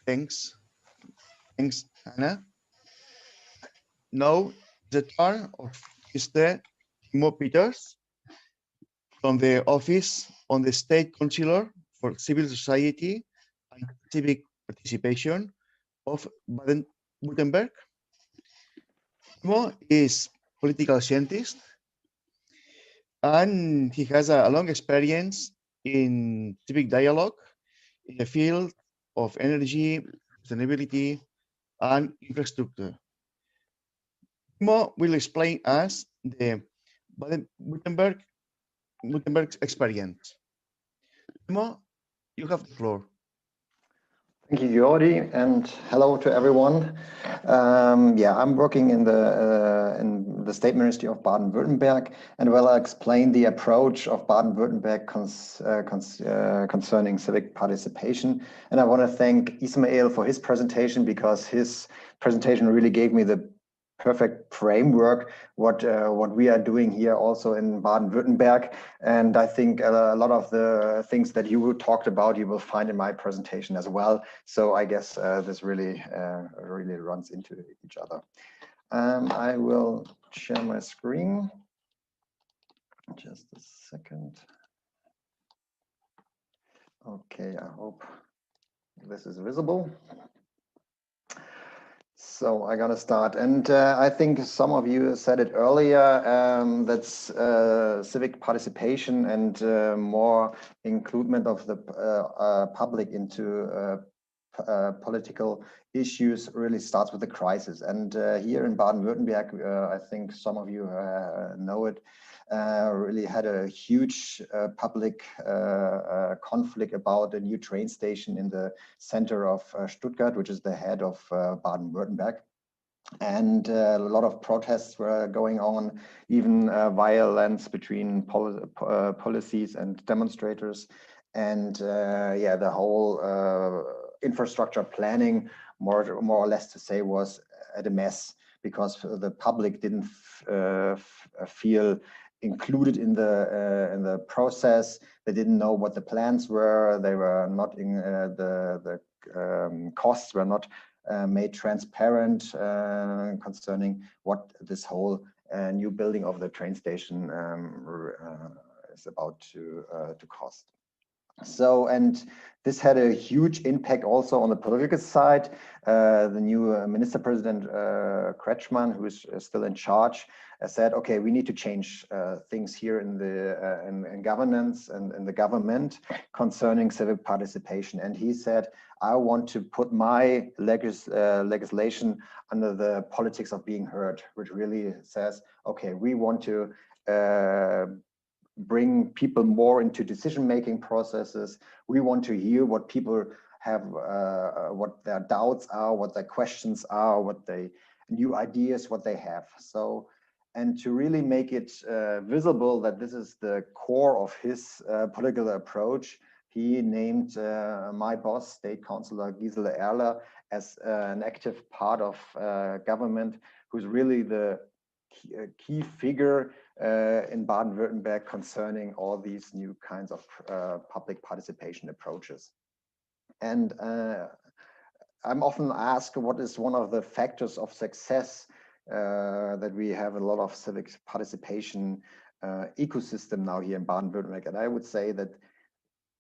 Thanks, Anna. Now the turn of Mr. Timo Peters from the Office on the State Councillor for Civil Society and Civic Participation of Baden-Württemberg. Timo is political scientist, and he has a long experience in civic dialogue in the field of energy, sustainability, and infrastructure. Timo will explain us the Baden-Württemberg experience. Timo, you have the floor. Thank you, Jordi, and hello to everyone. Yeah, I'm working in the State Ministry of Baden-Württemberg, and I'll explain the approach of Baden-Württemberg concerning civic participation. And I want to thank Ismail for his presentation, because his presentation really gave me the perfect framework what we are doing here also in Baden-Württemberg. And I think a lot of the things that you talked about you will find in my presentation as well. So I guess this really runs into each other. I will share my screen. Just a second. Okay, I hope this is visible. So I'm gonna start, and I think some of you said it earlier. That's civic participation and more inclusion of the public into political issues really starts with the crisis. And here in Baden-Württemberg, I think some of you know it. Really had a huge public conflict about a new train station in the center of Stuttgart, which is the head of Baden-Württemberg. And a lot of protests were going on, even violence between policies and demonstrators. And yeah, the whole infrastructure planning, more or less to say, was at a mess, because the public didn't feel included in the process. They didn't know what the plans were. They were not in the costs were not made transparent concerning what this whole new building of the train station is about to cost. So, and this had a huge impact also on the political side. The new Minister President Kretschmann, who is still in charge, said, okay, we need to change things here in the in governance and in the government concerning civic participation. And he said, I want to put my legislation under the politics of being heard, which really says, okay, we want to bring people more into decision-making processes. We want to hear what people have, what their doubts are, what their questions are, what they new ideas, what they have. So, and to really make it visible that this is the core of his political approach, he named my boss, State Councillor Gisela Erler, as an active part of government, who's really the key figure in Baden-Württemberg concerning all these new kinds of public participation approaches. And I'm often asked what is one of the factors of success that we have a lot of civic participation ecosystem now here in Baden-Württemberg. And I would say that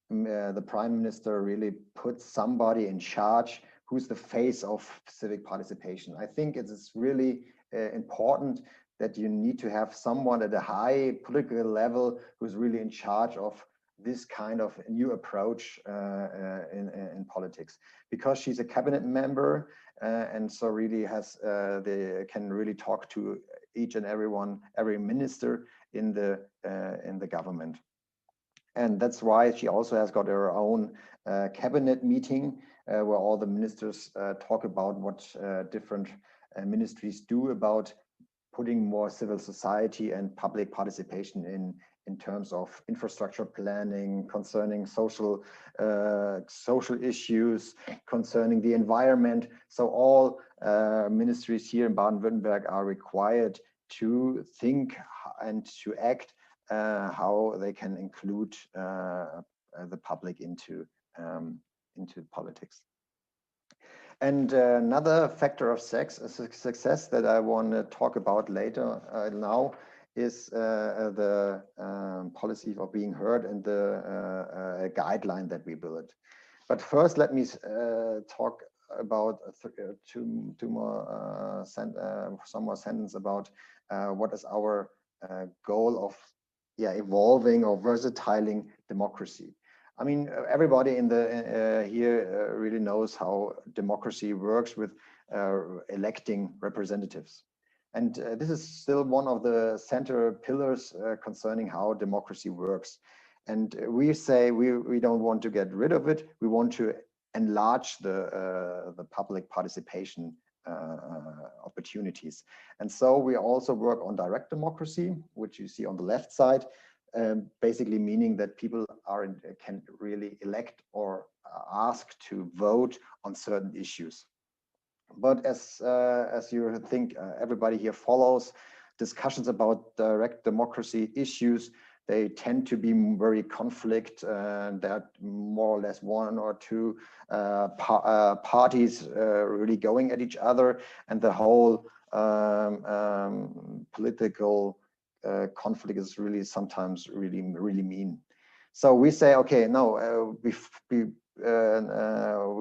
the Prime Minister really puts somebody in charge who's the face of civic participation. I think it is really important that you need to have someone at a high political level who's really in charge of this kind of new approach in politics, because she's a cabinet member and so really has they can really talk to each and every minister in the government. And that's why she also has got her own cabinet meeting where all the ministers talk about what different ministries do about putting more civil society and public participation in terms of infrastructure planning, concerning social issues, concerning the environment. So all ministries here in Baden-Württemberg are required to think and to act how they can include the public into politics. And another factor of success that I want to talk about later now is the policy of being heard and the guideline that we built. But first, let me talk about some more sentences about what is our goal of evolving or versatiling democracy. I mean, everybody in the here really knows how democracy works with electing representatives. And this is still one of the center pillars concerning how democracy works. And we say we don't want to get rid of it. We want to enlarge the public participation opportunities. And so we also work on direct democracy, which you see on the left side, basically meaning that people can really elect or ask to vote on certain issues. But as you think everybody here follows, discussions about direct democracy issues, they tend to be very conflict, and there are more or less one or two parties really going at each other, and the whole political conflict is really sometimes really mean. So we say, okay, no, we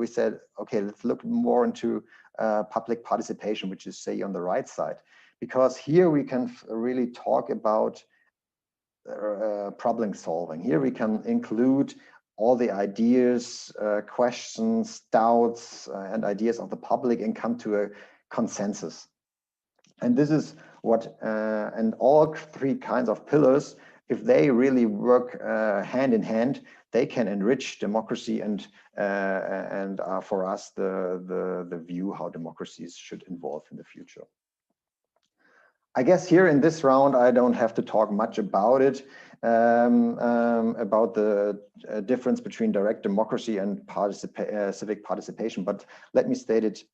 said, okay, let's look more into public participation, which is say on the right side, because here we can really talk about problem solving. Here we can include all the ideas, questions, doubts, and ideas of the public and come to a consensus. And this is what, and all three kinds of pillars, if they really work hand in hand, they can enrich democracy and are for us the view how democracies should evolve in the future. I guess here in this round, I don't have to talk much about it, about the difference between direct democracy and civic participation. But let me state it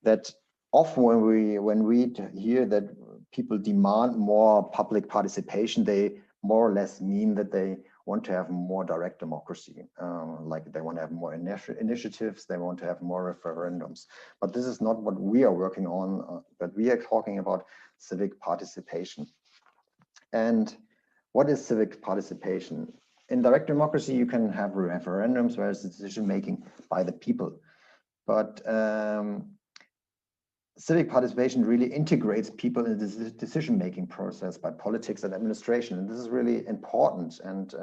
that often when we hear that people demand more public participation, they more or less mean that they want to have more direct democracy, like they want to have more initiatives, they want to have more referendums. But this is not what we are working on, but we are talking about civic participation. And what is civic participation? In direct democracy, you can have referendums, where it's decision making by the people. But civic participation really integrates people in the decision-making process by politics and administration. And this is really important. And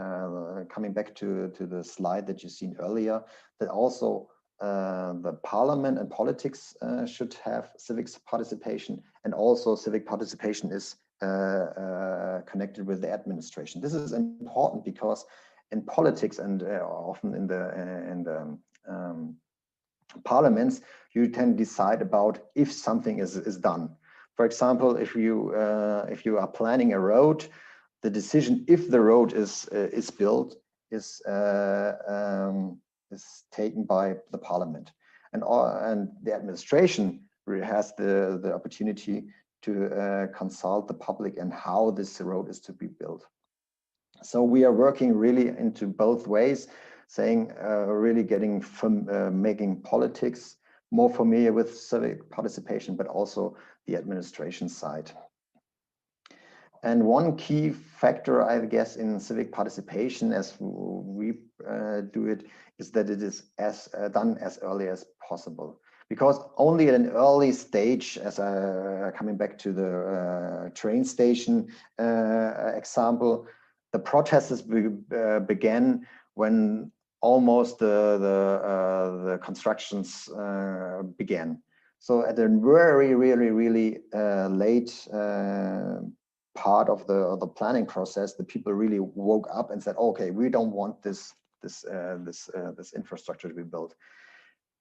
coming back to the slide that you've seen earlier, that also the parliament and politics should have civic participation, and also civic participation is connected with the administration. This is important because in politics and often in the parliaments, you can decide about if something is done. For example, if you are planning a road, the decision if the road is built is taken by the parliament, and the administration really has the opportunity to consult the public and how this road is to be built. So we are working really into both ways, saying really getting from making politics more familiar with civic participation, but also the administration side. And one key factor, I guess, in civic participation, as we do it, is that it is done as early as possible. Because only at an early stage, as coming back to the train station example, the protests began when almost the constructions began. So at a really late part of the planning process, the people really woke up and said, okay, we don't want this infrastructure to be built.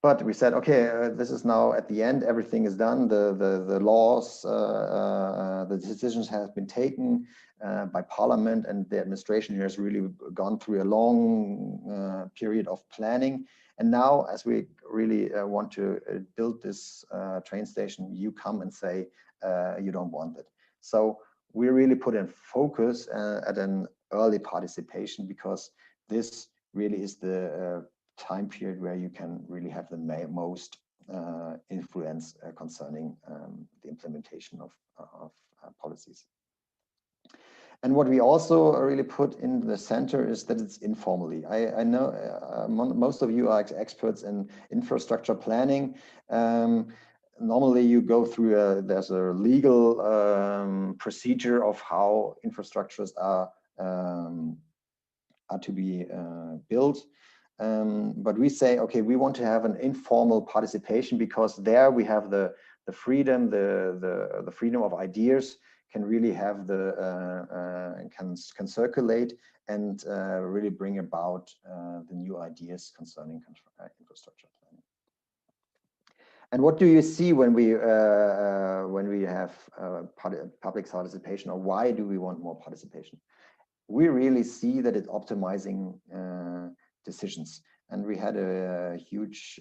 But we said, okay, this is now at the end, everything is done, the laws, the decisions have been taken by parliament, and the administration has really gone through a long period of planning. And now, as we really want to build this train station, you come and say you don't want it. So we really put in focus at an early participation, because this really is the time period where you can really have the most influence concerning the implementation of policies. And what we also really put in the center is that it's informally. I know most of you are experts in infrastructure planning. Normally you go through there's a legal procedure of how infrastructures are to be built. But we say, okay, we want to have an informal participation, because there we have the freedom, the freedom of ideas can really have can circulate and really bring about the new ideas concerning infrastructure planning. And what do you see when we have public participation, or why do we want more participation? We really see that it's optimizing decisions, and we had a huge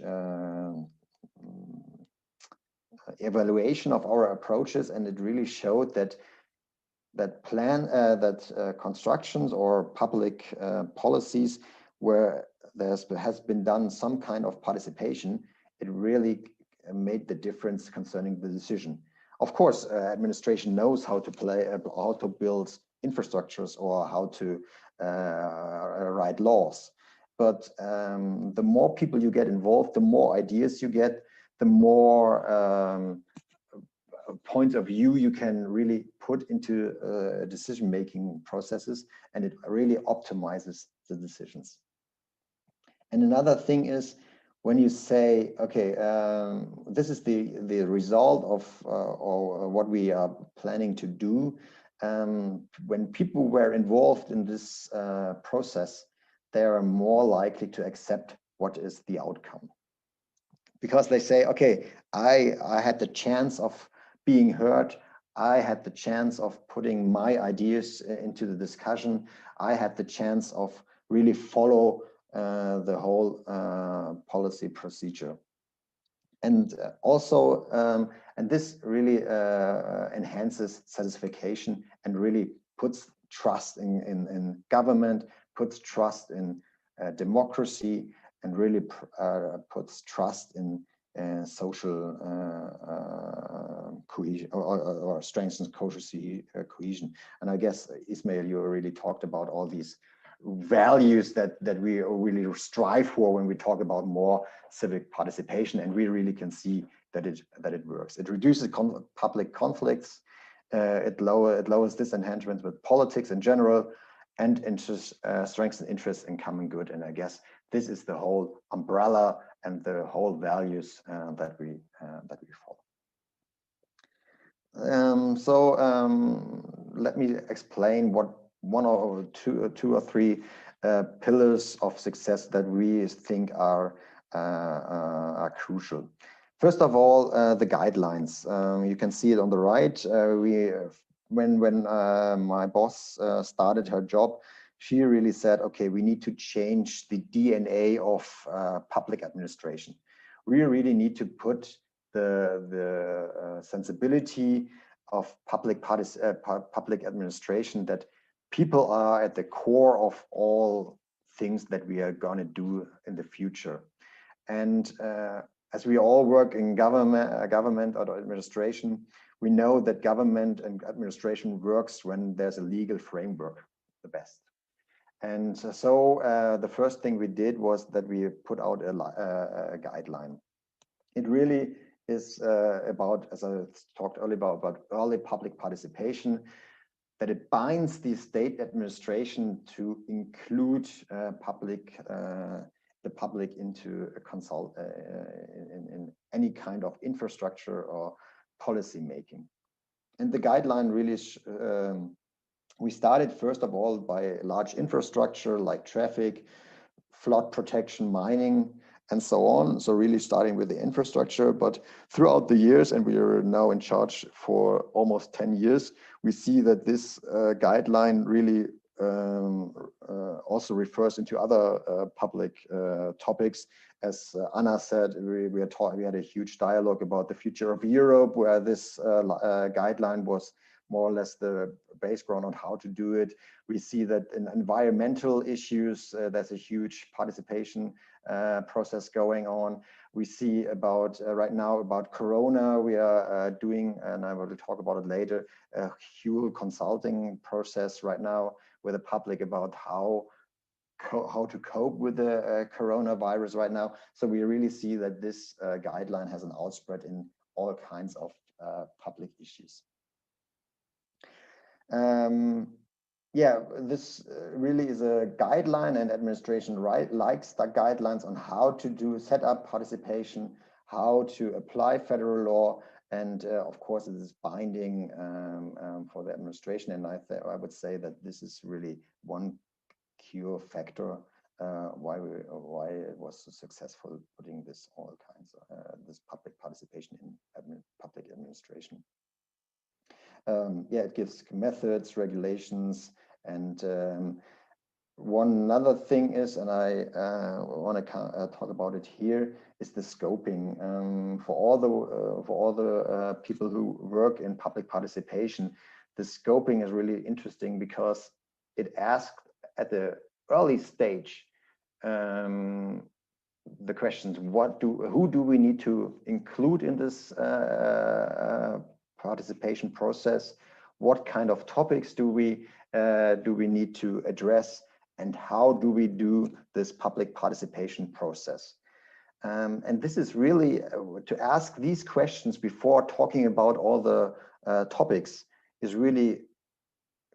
evaluation of our approaches, and it really showed that constructions or public policies where has been done some kind of participation, it really made the difference concerning the decision. Of course, administration knows how to build infrastructures or how to write laws, but the more people you get involved, the more ideas you get, the more points of view you can really put into decision-making processes, and it really optimizes the decisions. And another thing is, when you say, okay, this is the result of or what we are planning to do, when people were involved in this process, they are more likely to accept what is the outcome. Because they say, okay, I had the chance of being heard, I had the chance of putting my ideas into the discussion, I had the chance of really follow the whole policy procedure. And also, and this really enhances satisfaction and really puts trust in government, puts trust in democracy, and really puts trust in social cohesion, or strengthens cohesion. And I guess, Ismail, you already talked about all these values that we really strive for when we talk about more civic participation, and we really can see that it works. It reduces public conflicts, it lowers disenchantment with politics in general, and strengthens interest in common good. And I guess this is the whole umbrella and the whole values that we follow. Let me explain what one or two or three pillars of success that we think are crucial. First of all, the guidelines. You can see it on the right. When my boss started her job, she really said, okay, we need to change the DNA of public administration. We really need to put the sensibility of public administration, that people are at the core of all things that we are going to do in the future. And as we all work in government or administration, we know that government and administration works when there's a legal framework the best. And so the first thing we did was that we put out a guideline. It really is about, as I talked earlier about early public participation, that it binds the state administration to include the public into in any kind of infrastructure or policy making. And the guideline really we started first of all by large infrastructure like traffic, flood protection, mining, and so on. So really starting with the infrastructure, but throughout the years, and we are now in charge for almost 10 years, we see that this guideline really also refers into other public topics. As Anna said, we had a huge dialogue about the future of Europe, where this guideline was more or less the background on how to do it. We see that in environmental issues, there's a huge participation process going on. We see about right now about Corona, we are doing, and I will talk about it later, a huge consulting process right now with the public about how to cope with the coronavirus right now. So we really see that this guideline has an outspread in all kinds of public issues. Yeah, this really is a guideline, and administration likes the guidelines on how to set up participation, how to apply federal law, And of course, it is binding for the administration. And I would say that this is really one key factor why it was so successful putting this all kinds of this public participation in public administration. Yeah, it gives methods, regulations, and one other thing is, and I want to talk about it here, is the scoping for all the people who work in public participation. The scoping is really interesting because it asks at the early stage the questions: who do we need to include in this participation process? What kind of topics do we need to address? And how do we do this public participation process? And this is really to ask these questions before talking about all the topics is really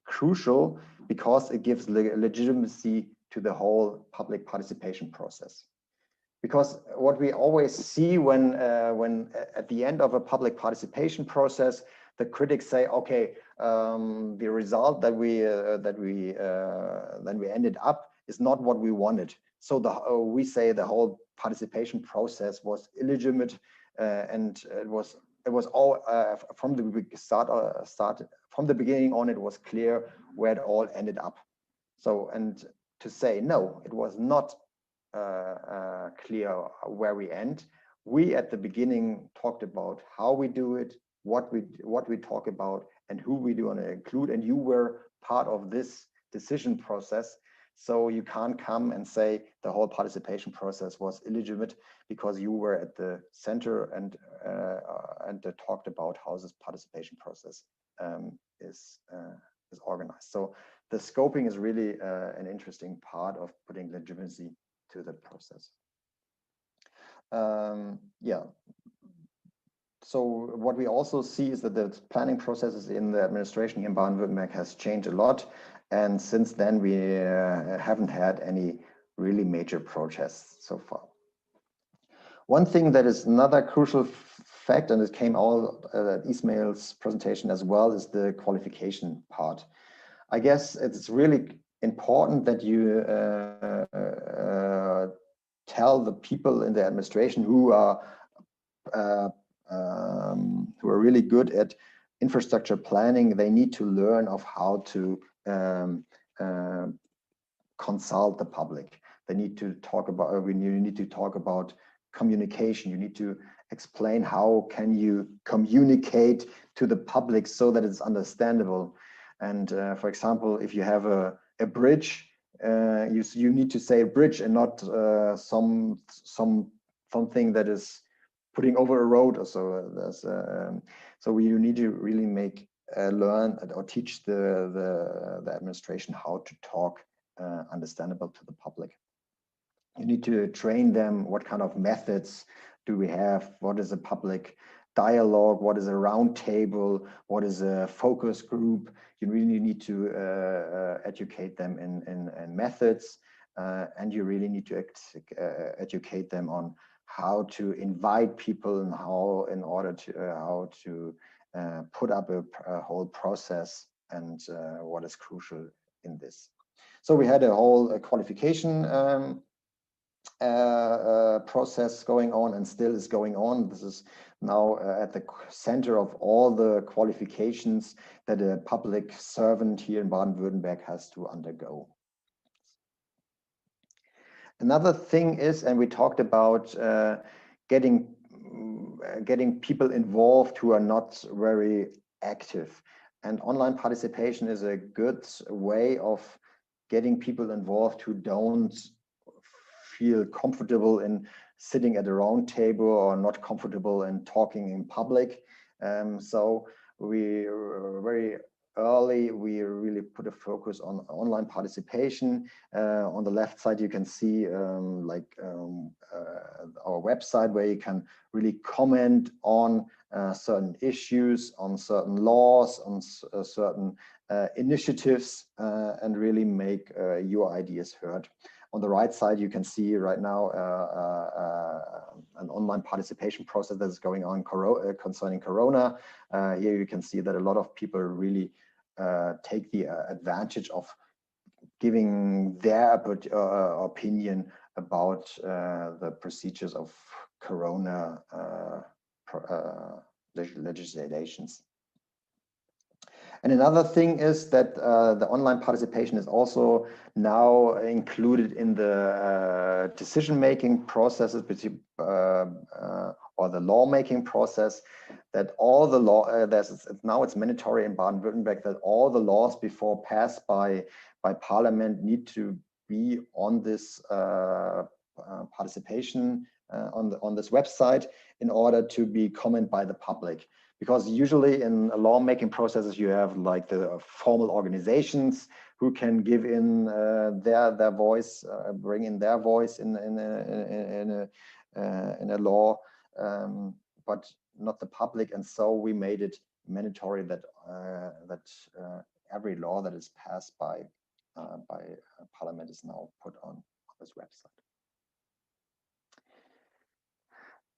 crucial, because it gives legitimacy to the whole public participation process. Because what we always see when at the end of a public participation process, the critics say, okay, the result that we ended up is not what we wanted. So we say the whole participation process was illegitimate, and it was all from the start from the beginning on. It was clear where it all ended up. So, and to say no, it was not clear where we end. We at the beginning talked about how we do it, what we talk about, and who we do want to include, and you were part of this decision process. So you can't come and say the whole participation process was illegitimate because you were at the center and talked about how this participation process is organized. So the scoping is really an interesting part of putting legitimacy to the process. Yeah. So what we also see is that the planning processes in the administration here in Baden-Württemberg has changed a lot. And since then, we haven't had any really major protests so far. One thing that is another crucial fact, and it came out at Ismail's presentation as well, is the qualification part. I guess it's really important that you tell the people in the administration who are really good at infrastructure planning, they need to learn of how to consult the public. They need to talk about, you need to talk about communication. You need to explain how can you communicate to the public so that it's understandable. And for example, if you have a bridge, you need to say a bridge and not something that is putting over a road or so. So you need to really learn or teach the administration how to talk understandable to the public. You need to train them what kind of methods do we have, what is a public dialogue, what is a round table, what is a focus group. You really need to educate them in methods, and you really need to educate them on how to invite people and how to put up a whole process and what is crucial in this. So we had a whole qualification process going on, and still is going on. This is now at the center of all the qualifications that a public servant here in Baden-Württemberg has to undergo. Another thing is, and we talked about getting people involved who are not very active, and online participation is a good way of getting people involved who don't feel comfortable in sitting at a round table or not comfortable in talking in public. So we very early, we really put a focus on online participation. On the left side, you can see our website where you can really comment on certain issues, on certain laws, on certain initiatives and really make your ideas heard. On the right side, you can see right now an online participation process that is going on concerning Corona. Here you can see that a lot of people really take the advantage of giving their opinion about the procedures of Corona legislations. And another thing is that the online participation is also now included in the decision-making processes, or the lawmaking process, that all the law, now it's mandatory in Baden-Württemberg that all the laws before passed by Parliament need to be on this participation on this website in order to be commented by the public. Because usually in lawmaking processes, you have like the formal organizations who can give in their voice, bring in their voice in a law, but not the public. And so we made it mandatory that every law that is passed by Parliament is now put on this website.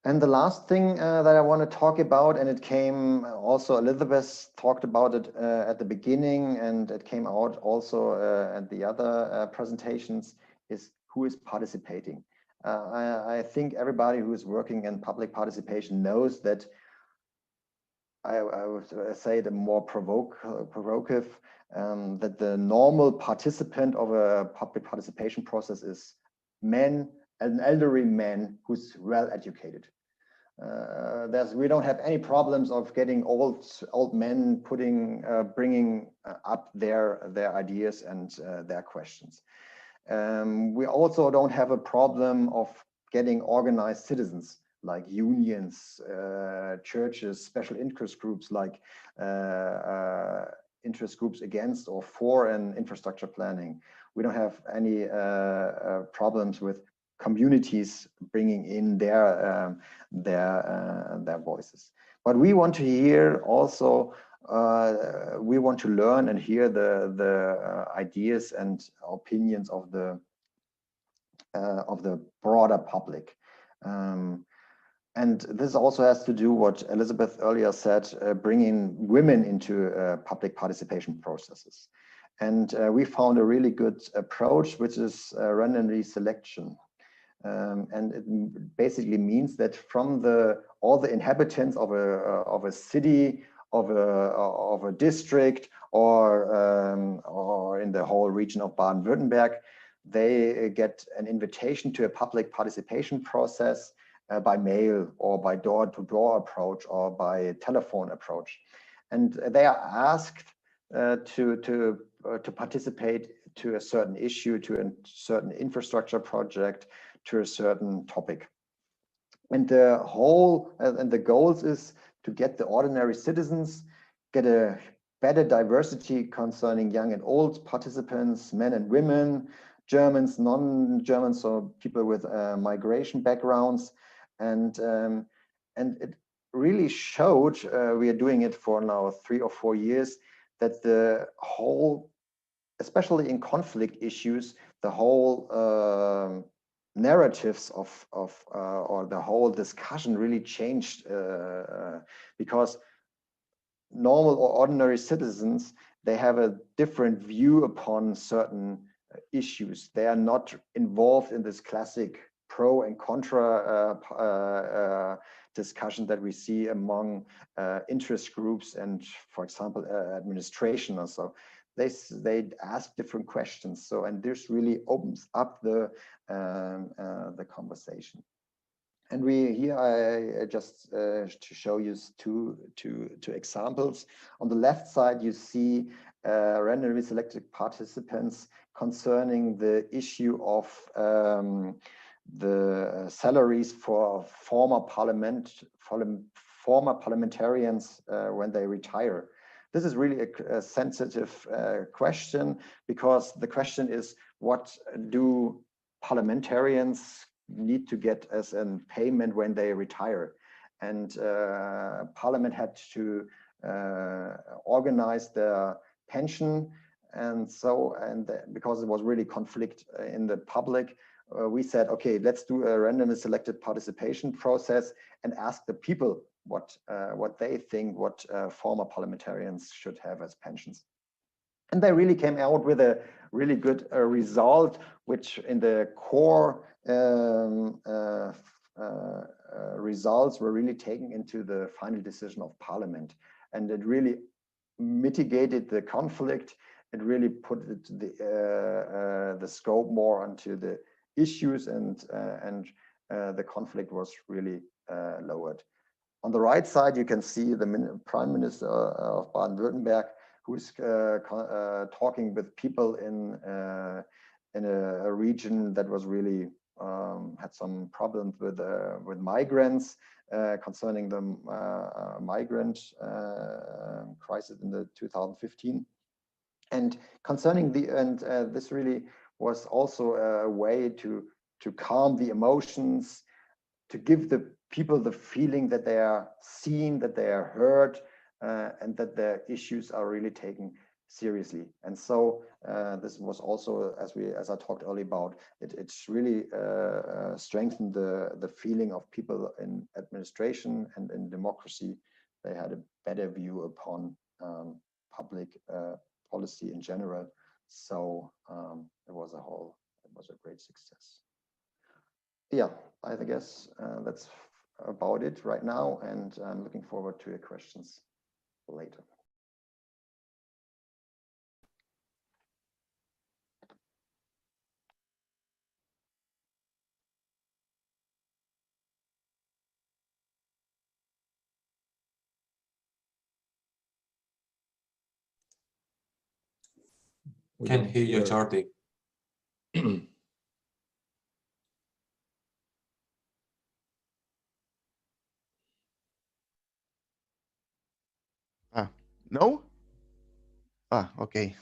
And the last thing that I want to talk about, and it came also, Elizabeth talked about it at the beginning, and it came out also at the other presentations, is who is participating. I think everybody who is working in public participation knows that I would say the more provocative, that the normal participant of a public participation process is an elderly man who's well educated. We don't have any problems of getting old men bringing up their ideas and their questions. We also don't have a problem of getting organized citizens like unions, churches, special interest groups like interest groups against or for an infrastructure planning. We don't have any problems with communities bringing in their voices. But we want to hear also, we want to learn and hear the ideas and opinions of the broader public. And this also has to do what Elizabeth earlier said, bringing women into public participation processes. And we found a really good approach, which is randomly selection. And it basically means that from all the inhabitants of a city, of a district, or in the whole region of Baden-Württemberg, they get an invitation to a public participation process by mail or by door-to-door approach or by telephone approach, and they are asked to participate to a certain issue, to a certain infrastructure project, to a certain topic. And the goals is to get the ordinary citizens, get a better diversity concerning young and old participants, men and women, Germans, non-Germans, so people with migration backgrounds. And it really showed, we are doing it for now 3 or 4 years, that the whole, especially in conflict issues, the whole narratives or the whole discussion really changed, because normal or ordinary citizens, they have a different view upon certain issues. They are not involved in this classic pro and contra discussion that we see among interest groups and, for example, administration or so. They ask different questions. So, and this really opens up the conversation. And I just to show you two examples. On the left side, you see randomly selected participants concerning the issue of the salaries for former parliamentarians when they retire. This is really a sensitive question, because the question is, what do parliamentarians need to get as a payment when they retire? And Parliament had to organize their pension. And so, because it was really conflict in the public, we said, okay, let's do a randomly selected participation process and ask the people what they think, what former parliamentarians should have as pensions. And they really came out with a really good result, which in the core results were really taken into the final decision of Parliament. And it really mitigated the conflict. It really put the scope more onto the issues, and the conflict was really lowered. On the right side, you can see the Prime Minister of Baden-Württemberg, who is talking with people in a region that was really had some problems with migrants, concerning the migrant crisis in the 2015. And concerning this really was also a way to calm the emotions, to give the people the feeling that they are seen, that they are heard, and that their issues are really taken seriously. And so this was also, as I talked earlier about, it's really strengthened the feeling of people in administration and in democracy. They had a better view upon public policy in general. So it was a great success. Yeah, I guess that's about it right now, and I'm looking forward to your questions later. Can hear you, Jordi. No? Okay.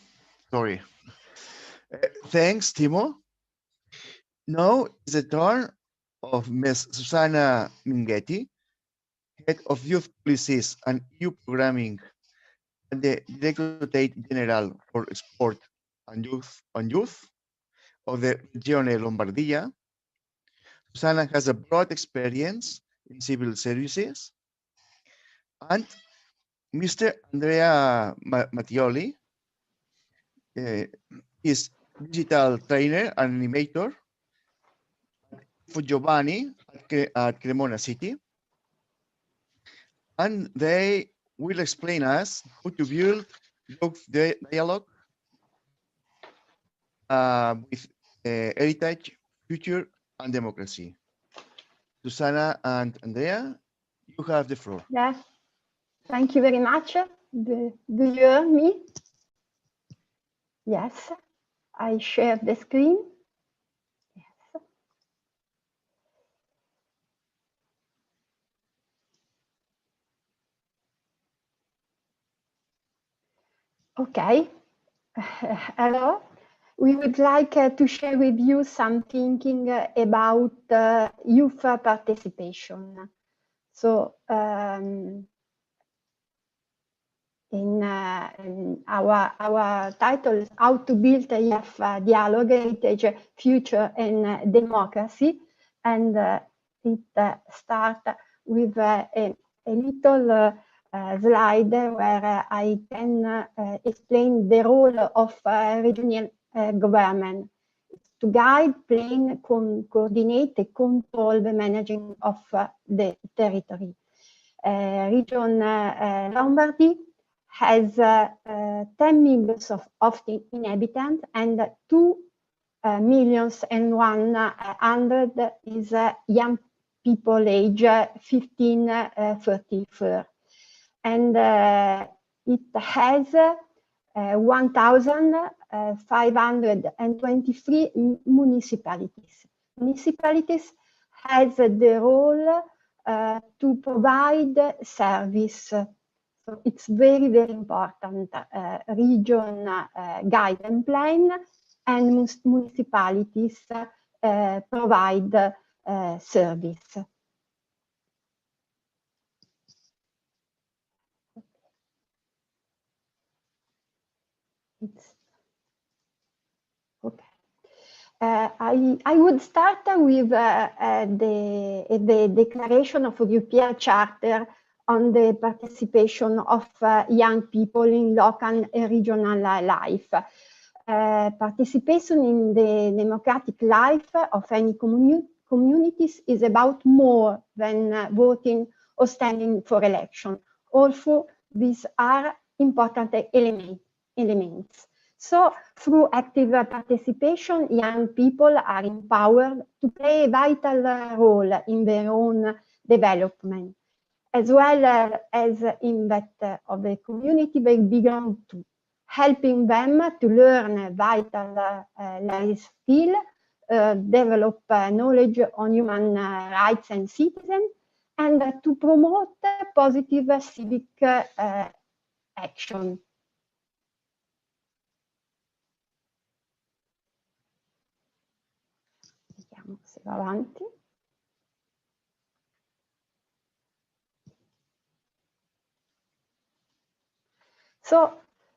Sorry. Thanks, Timo. Now is the turn of Ms. Susanna Minghetti, Head of Youth Policies and EU Programming and the Directorate General for Sport and Youth of the Regione Lombardia. Susanna has a broad experience in civil services, and Mr. Andrea Mattioli is digital trainer and animator for Giovanni at Cremona City. And they will explain us how to build dialogue with heritage, future, and democracy. Susanna and Andrea, you have the floor. Yes, thank you very much. Do you hear me? Yes, I share the screen. Yes. Okay. Hello. We would like to share with you some thinking about youth participation. So in our title is How to Build a Youth Dialogue, Heritage, Future and Democracy. And it starts with a little slide where I can explain the role of regional government to guide, plan, coordinate, and control the managing of the territory. Region Lombardy has 10 millions of inhabitants, and 2,100,000 is young people age 15-34. And it has 1,523 municipalities. Municipalities has the role to provide service. So it's very, very important. Region guidance plan and municipalities provide service. I would start with the Declaration of European Charter on the participation of young people in local and regional life. Participation in the democratic life of any communities is about more than voting or standing for election. Also, these are important elements. So, through active participation, young people are empowered to play a vital role in their own development, as well as in that of the community they belong to, helping them to learn vital life skills, develop knowledge on human rights and citizens, and to promote positive civic action. Vediamo se va avanti. So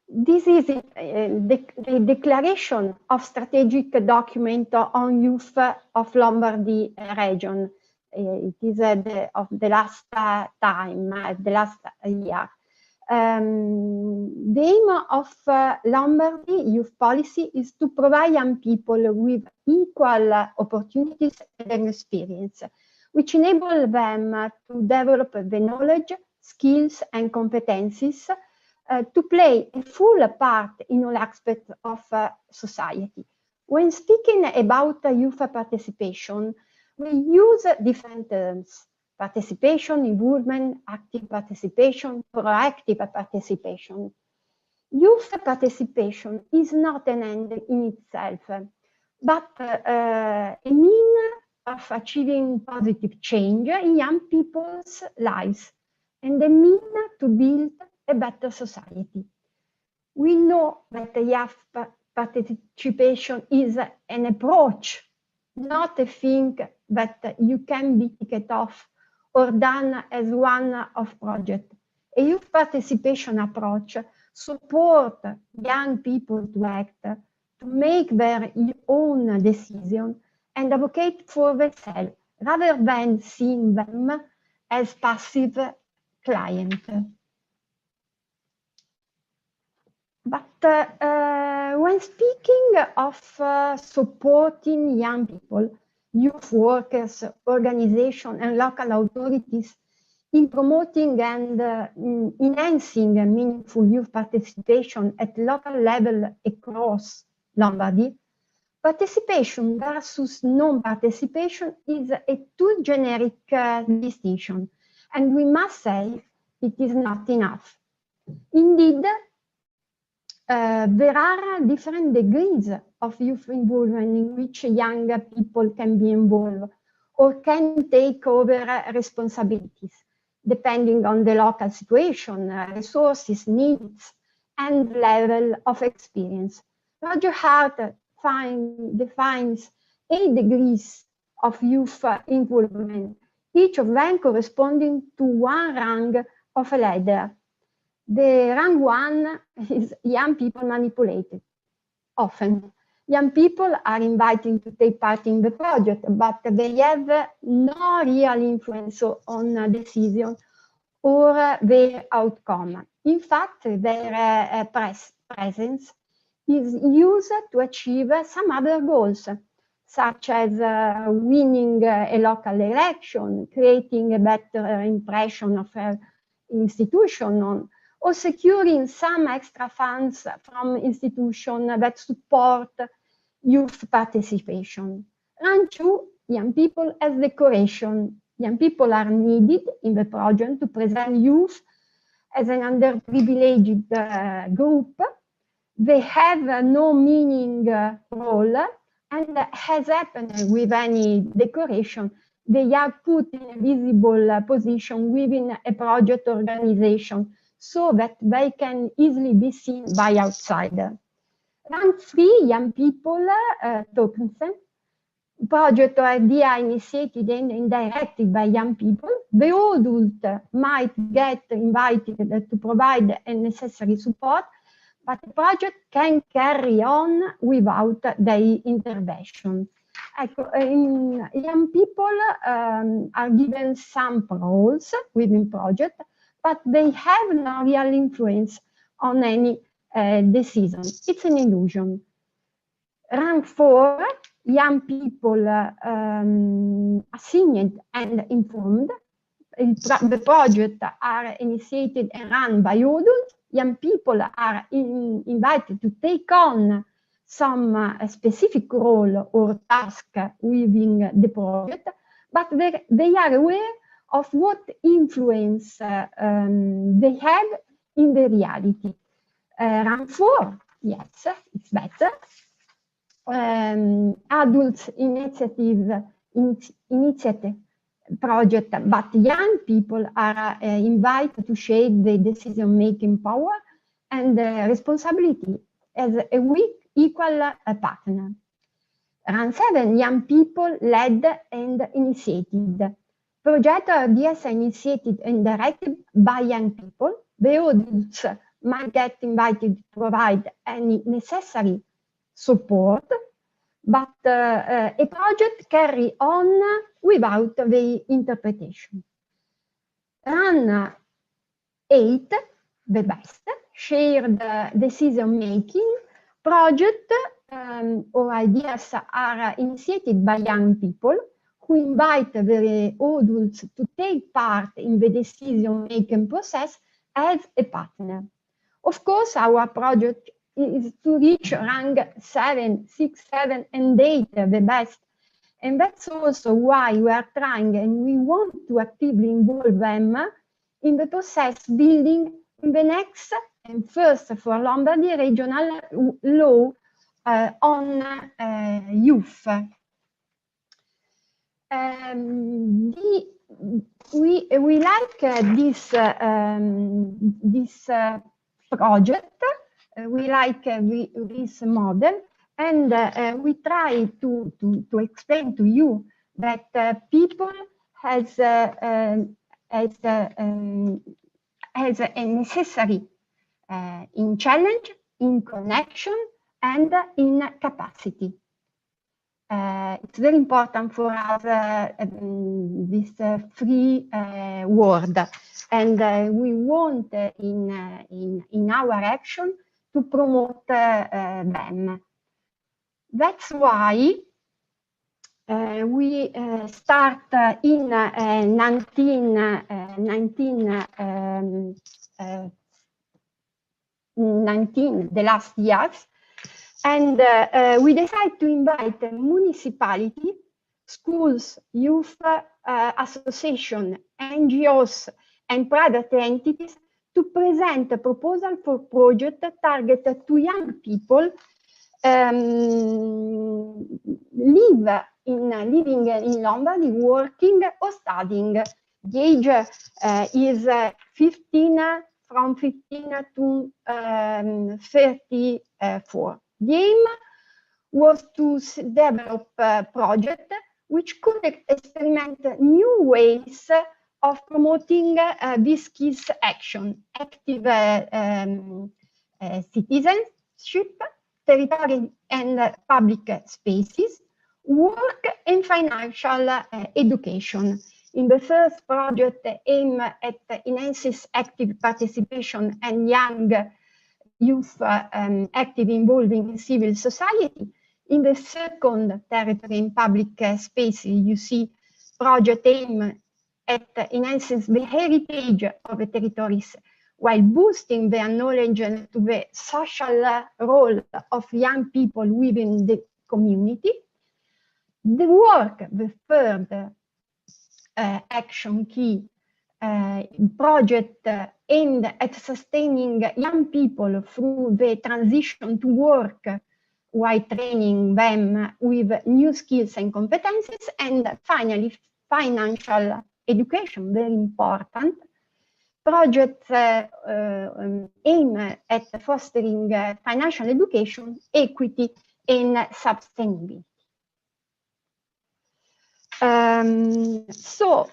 this is the declaration of strategic document on youth of Lombardy region. It is of the last time, the last year. The aim of Lombardy youth policy is to provide young people with equal opportunities and experience, which enable them to develop the knowledge, skills, and competencies to play a full part in all aspects of society. When speaking about youth participation, we use different terms: participation, involvement, active participation, proactive participation. Youth participation is not an end in itself, but a means of achieving positive change in young people's lives and a means to build a better society. We know that youth participation is an approach, not a thing that you can be ticked off or done as one of project. A youth participation approach supports young people to act, to make their own decision and advocate for themselves, rather than seeing them as passive clients. But when speaking of supporting young people, youth workers, organizations, and local authorities in promoting and enhancing meaningful youth participation at local level across Lombardy, participation versus non-participation is a too generic distinction, and we must say it is not enough. Indeed, there are different degrees of youth involvement in which young people can be involved or can take over responsibilities, depending on the local situation, resources, needs, and level of experience. Roger Hart defines 8 degrees of youth involvement, each of them corresponding to one rung of a ladder. The rank 1 is young people manipulated. Often, young people are invited to take part in the project, but they have no real influence on the decision or their outcome. In fact, their presence is used to achieve some other goals, such as winning a local election, creating a better impression of an institution, or securing some extra funds from institutions that support youth participation. Rank 2, young people as decoration. Young people are needed in the project to present youth as an underprivileged group. They have no meaning role, and as happened with any decoration, they are put in a visible position within a project organization, so that they can easily be seen by outsiders. Rank 3, young people, tokens, project or idea initiated and directed by young people. The adult might get invited to provide a necessary support, but the project can carry on without their intervention. Young people are given some roles within project, but they have no real influence on any decision. It's an illusion. Round 4, young people assigned and informed. The projects are initiated and run by adults. Young people are invited to take on some specific role or task within the project, but they are aware of what influence they have in the reality. Round 4, yes, it's better. Adults initiative project, but young people are invited to shape the decision-making power and responsibility as a equal partner. Round 7, young people led and initiated. Project ideas are initiated and directed by young people. The audience might get invited to provide any necessary support, but a project carry on without the interpretation. Round 8, the best, shared decision-making. Project or ideas are initiated by young people who invite the adults to take part in the decision-making process as a partner. Of course, our project is to reach rank 7, 6, 7, and 8, the best. And that's also why we are trying and we want to actively involve them in the process building in the next and first for Lombardy regional law on youth. We like this project. We like this model, and we try to explain to you that people has a necessary in challenge, in connection, and in capacity. It's very important for us this free word, and we want in our action to promote them. That's why we start in 19, the last years, and we decided to invite municipality, schools, youth association, NGOs, and private entities to present a proposal for project targeted to young people living in Lombardy, working or studying. The age is 15, from 15 to 34. The aim was to develop a project which could experiment new ways of promoting this skills action, active citizenship, territory and public spaces, work and financial education. In the first project, aim at enhances active participation and young youth active involving in civil society. In the second, territory and public space, you see project aim at enhances the heritage of the territories while boosting their knowledge to the social role of young people within the community. The work, the third action key, project aimed at sustaining young people through the transition to work while training them with new skills and competencies. And finally, financial education, very important. Projects aim at fostering financial education, equity, and sustainability. So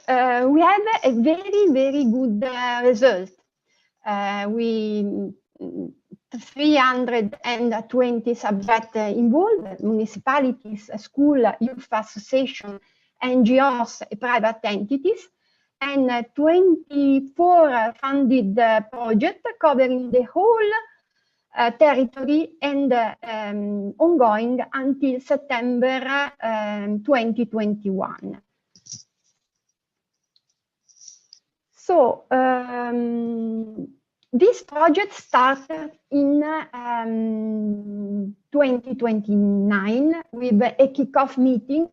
we have a very, very good result. We 320 subjects involved, municipalities, school, youth association, NGOs, private entities, and 24 funded projects covering the whole territory and ongoing until September 2021. So this project started in 2029 with a kickoff meeting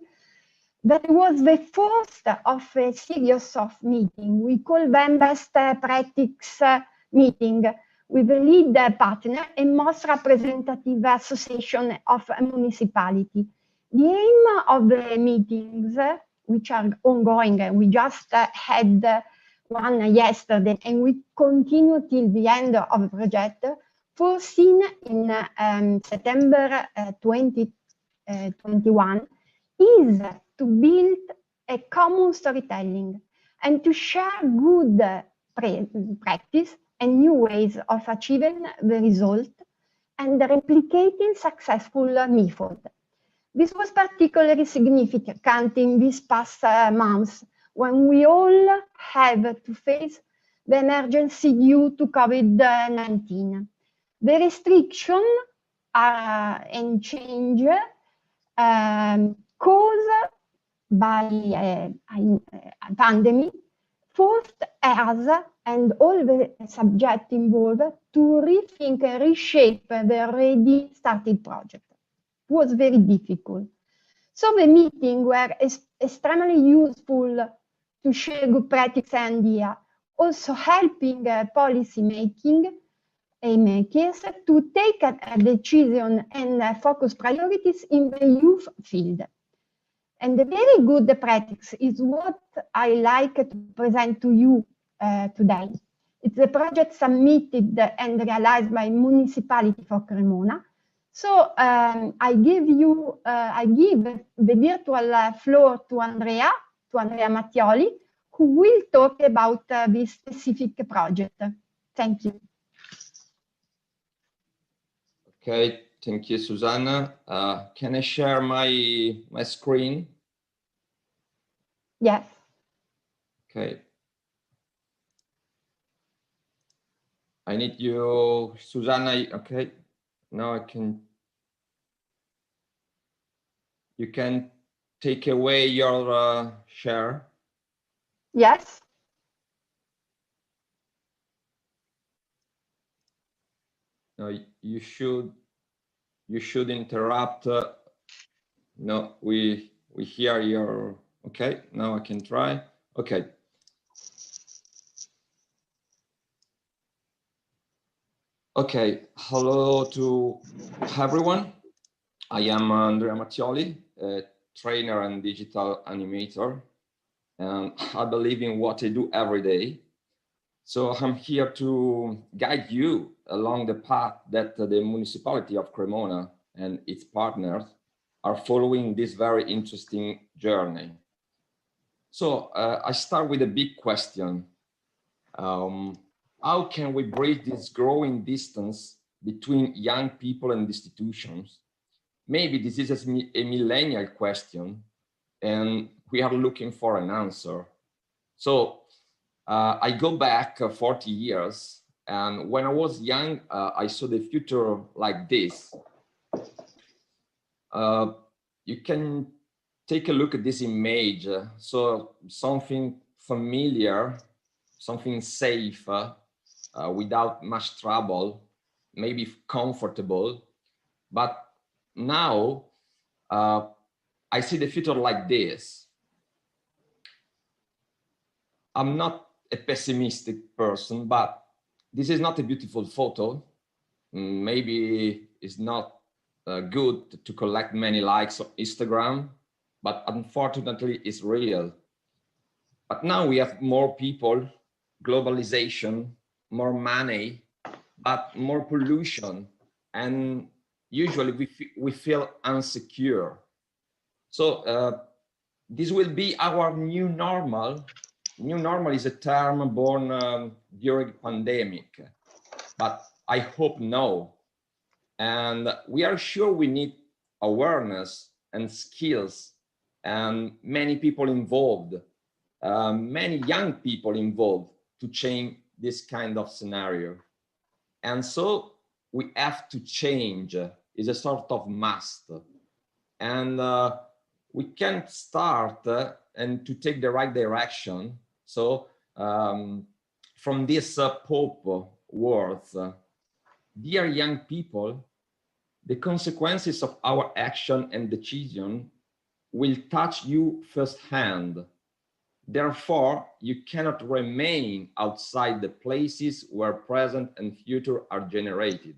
that was the first of a series of meetings. We call them best practice meeting with a lead partner and most representative association of a municipality. The aim of the meetings, which are ongoing, we just had one yesterday, and we continue till the end of the project, foreseen in September 2021, is to build a common storytelling and to share good practice and new ways of achieving the result and replicating successful method. This was particularly significant in these past months, when we all have to face the emergency due to COVID-19. The restriction and change caused by a pandemic forced us and all the subjects involved to rethink and reshape the already started project. It was very difficult. So the meetings were extremely useful to share good practice and ideas, also helping policy makers to take a decision and focus priorities in the youth field. And the very good practice is what I like to present to you today. It's a project submitted and realized by Municipality for Cremona. So I give the virtual floor to Andrea Mattioli, who will talk about this specific project. Thank you. Okay, thank you, Susanna. Can I share my screen? Yes. Okay. I need you, Susanna. Okay, now I can. You can take away your share. Yes. No, you should interrupt. No, we hear your. Okay, now I can try. Okay. Okay, hello to everyone. I am Andrea Mattioli, a trainer and digital animator, and I believe in what I do every day. So I'm here to guide you along the path that the municipality of Cremona and its partners are following this very interesting journey. So I start with a big question. How can we bridge this growing distance between young people and institutions? Maybe this is a millennial question, and we are looking for an answer. So I go back 40 years, and when I was young, I saw the future like this. You can take a look at this image. So something familiar, something safe, without much trouble, maybe comfortable. But now I see the future like this. I'm not a pessimistic person, but this is not a beautiful photo. Maybe it's not good to collect many likes on Instagram, but unfortunately it's real. But now we have more people, globalization, more money, but more pollution, and usually we feel insecure. So this will be our new normal. New normal is a term born during pandemic, but I hope no. And we are sure we need awareness and skills and many people involved, many young people involved to change this kind of scenario. And so we have to change, is a sort of must. And we can start and to take the right direction. So from this Pope words, dear young people, the consequences of our action and decision will touch you firsthand. Therefore, you cannot remain outside the places where present and future are generated.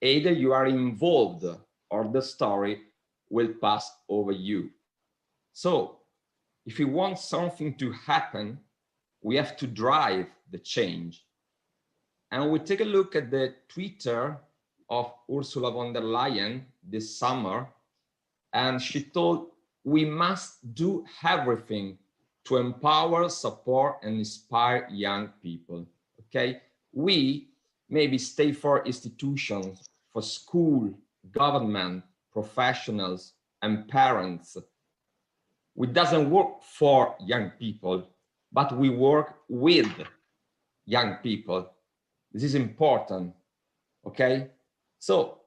Either you are involved or the story will pass over you. So, if we want something to happen, we have to drive the change. And we take a look at the Twitter of Ursula von der Leyen this summer, and she told, we must do everything to empower, support, and inspire young people, okay? We, maybe state for institutions, for school, government, professionals, and parents. We doesn't work for young people, but we work with young people. This is important, okay? So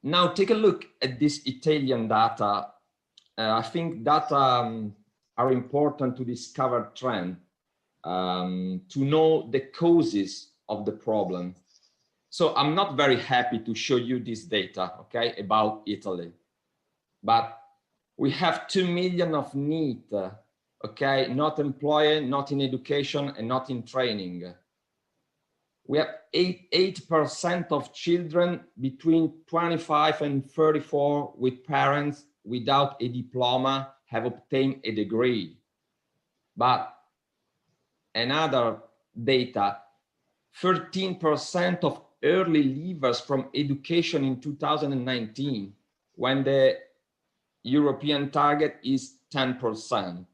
now take a look at this Italian data. I think data are important to discover trend, to know the causes of the problem. So I'm not very happy to show you this data, okay, about Italy, but we have 2 million of NEET, okay, not employed, not in education, and not in training. We have 8% of children between 25 and 34 with parents without a diploma have obtained a degree. But another data, 13% of early leavers from education in 2019, when the European target is 10%.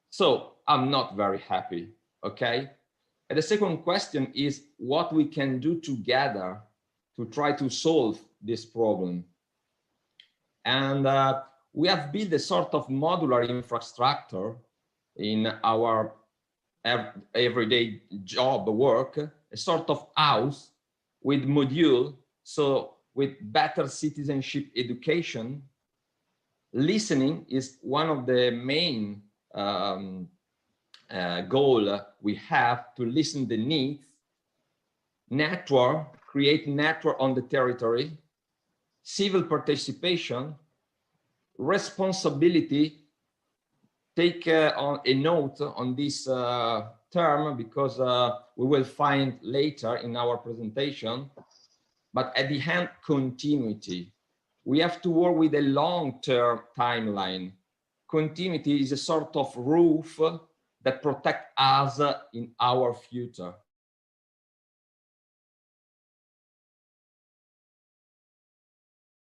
So I'm not very happy, okay? And the second question is what we can do together to try to solve this problem. And we have built a sort of modular infrastructure in our everyday job work, a sort of house with module, so with better citizenship education. Listening is one of the main goal we have, to listen the needs. Network, create network on the territory. Civil participation. Responsibility. Take on a note on this term, because we will find later in our presentation. But at the end, continuity. We have to work with a long-term timeline. Continuity is a sort of roof that protects us in our future.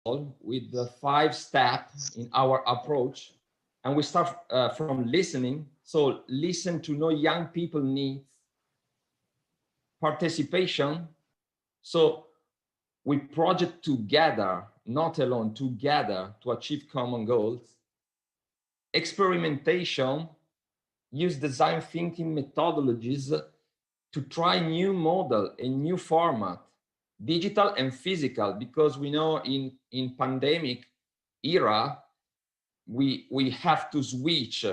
With the 5 steps in our approach, and we start from listening. So listen to know young people needs. Participation. So we project together, not alone, together to achieve common goals. Experimentation, use design thinking methodologies to try new model, a new format, digital and physical, because we know in pandemic era, we have to switch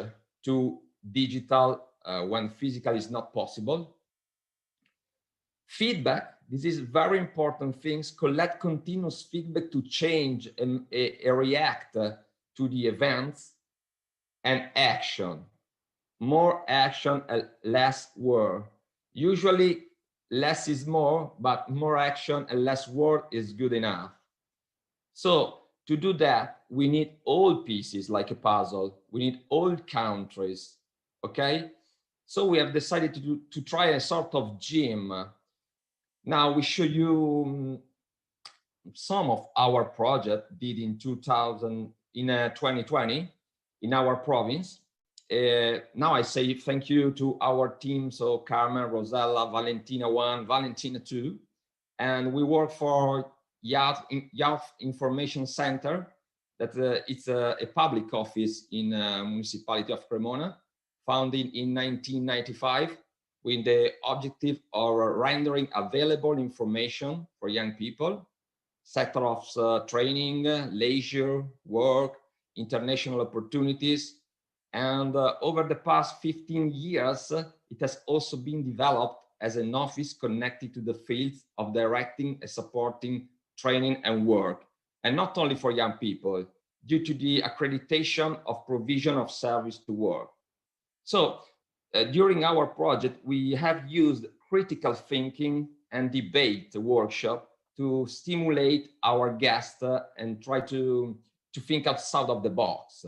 to digital when physical is not possible. Feedback, this is very important things. Collect continuous feedback to change and react to the events. And action, more action and less word. Usually less is more, but more action and less word is good enough. So to do that, we need all pieces like a puzzle. We need all countries, okay? So we have decided to try a sort of gym. Now we show you some of our project did in 2020 in our province. Now I say thank you to our team, so Carmen, Rosella, Valentina 1, Valentina 2, and we work for Youth Information Center. That it's a public office in municipality of Cremona, founded in 1995, with the objective of rendering available information for young people, sector of training, leisure, work, international opportunities. And over the past 15 years, it has also been developed as an office connected to the fields of directing and supporting training and work, and not only for young people, due to the accreditation of provision of service to work. So during our project, we have used critical thinking and debate workshop to stimulate our guests and try to think outside of the box.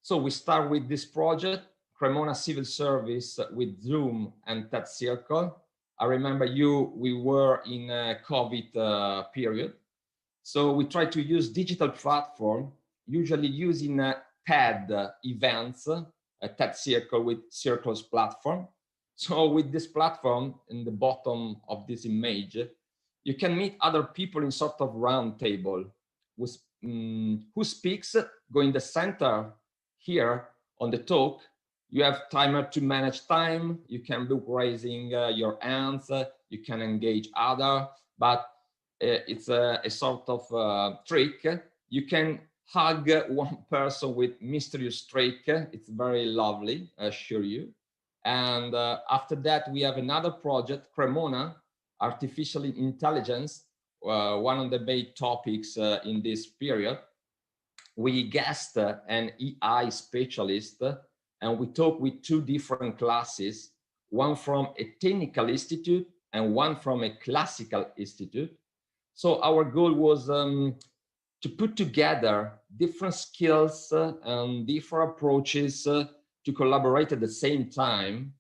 So we start with this project, Cremona Civil Service, with Zoom and TED Circle. I remember we were in a COVID period. So we try to use digital platform, usually using TED events, a TED Circle with Circles platform. So with this platform, in the bottom of this image, you can meet other people in sort of round table who speaks, go in the center here on the talk. You have timer to manage time. You can book raising your hands. You can engage other, but it's a sort of trick. You can hug one person with mysterious trick. It's very lovely, I assure you. And after that, we have another project, Cremona, Artificial Intelligence, one of the main topics in this period. We guest an AI specialist, and we talk with two different classes, one from a technical institute and one from a classical institute. So our goal was to put together different skills and different approaches to collaborate at the same time.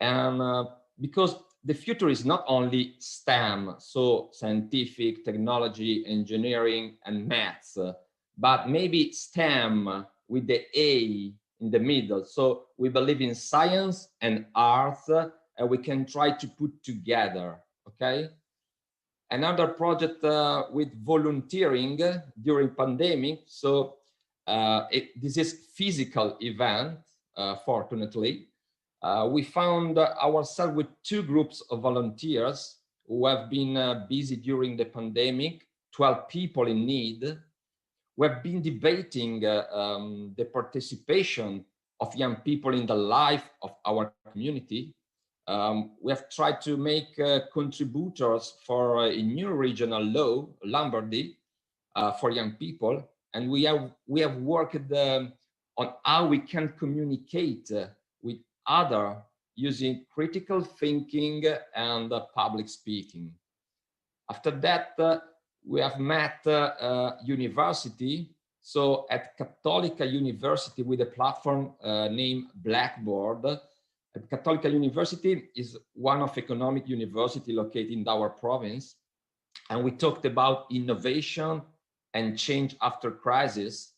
And because the future is not only STEM, so scientific, technology, engineering, and maths, but maybe STEM with the A in the middle. So we believe in science and arts, and we can try to put together, okay? Another project with volunteering during pandemic. So this is physical event, fortunately. We found ourselves with two groups of volunteers who have been busy during the pandemic, 12 people in need. We have been debating the participation of young people in the life of our community. We have tried to make contributors for a new regional law, Lombardy, for young people. And we have worked on how we can communicate with others using critical thinking and public speaking. After that, we have met university. So at Cattolica University with a platform named Blackboard. At Cattolica University is one of economic university located in our province. And we talked about innovation and change after crisis.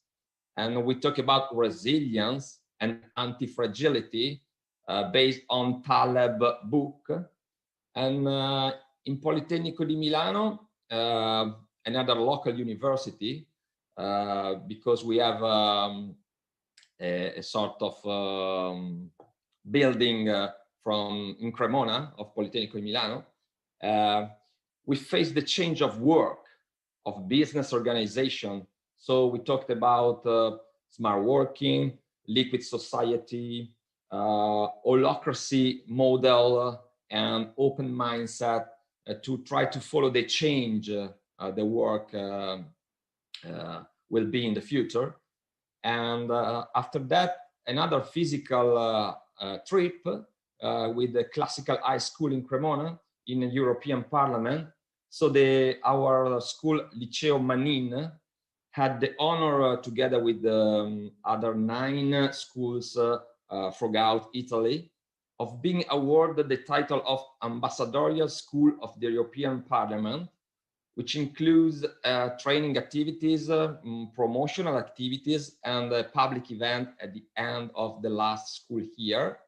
And we talked about resilience and anti-fragility based on Taleb book. And in Politecnico di Milano, another local university, because we have a sort of building from in Cremona of Politecnico di Milano, we faced the change of work, of business organization. So we talked about smart working, liquid society, holacracy model, and open mindset to try to follow the change the work will be in the future. And after that, another physical trip with the classical high school in Cremona in the European Parliament. So our school, Liceo Manin, had the honor together with the other 9 schools throughout Italy of being awarded the title of Ambassadorial School of the European Parliament, which includes training activities, promotional activities, and a public event at the end of the last school year.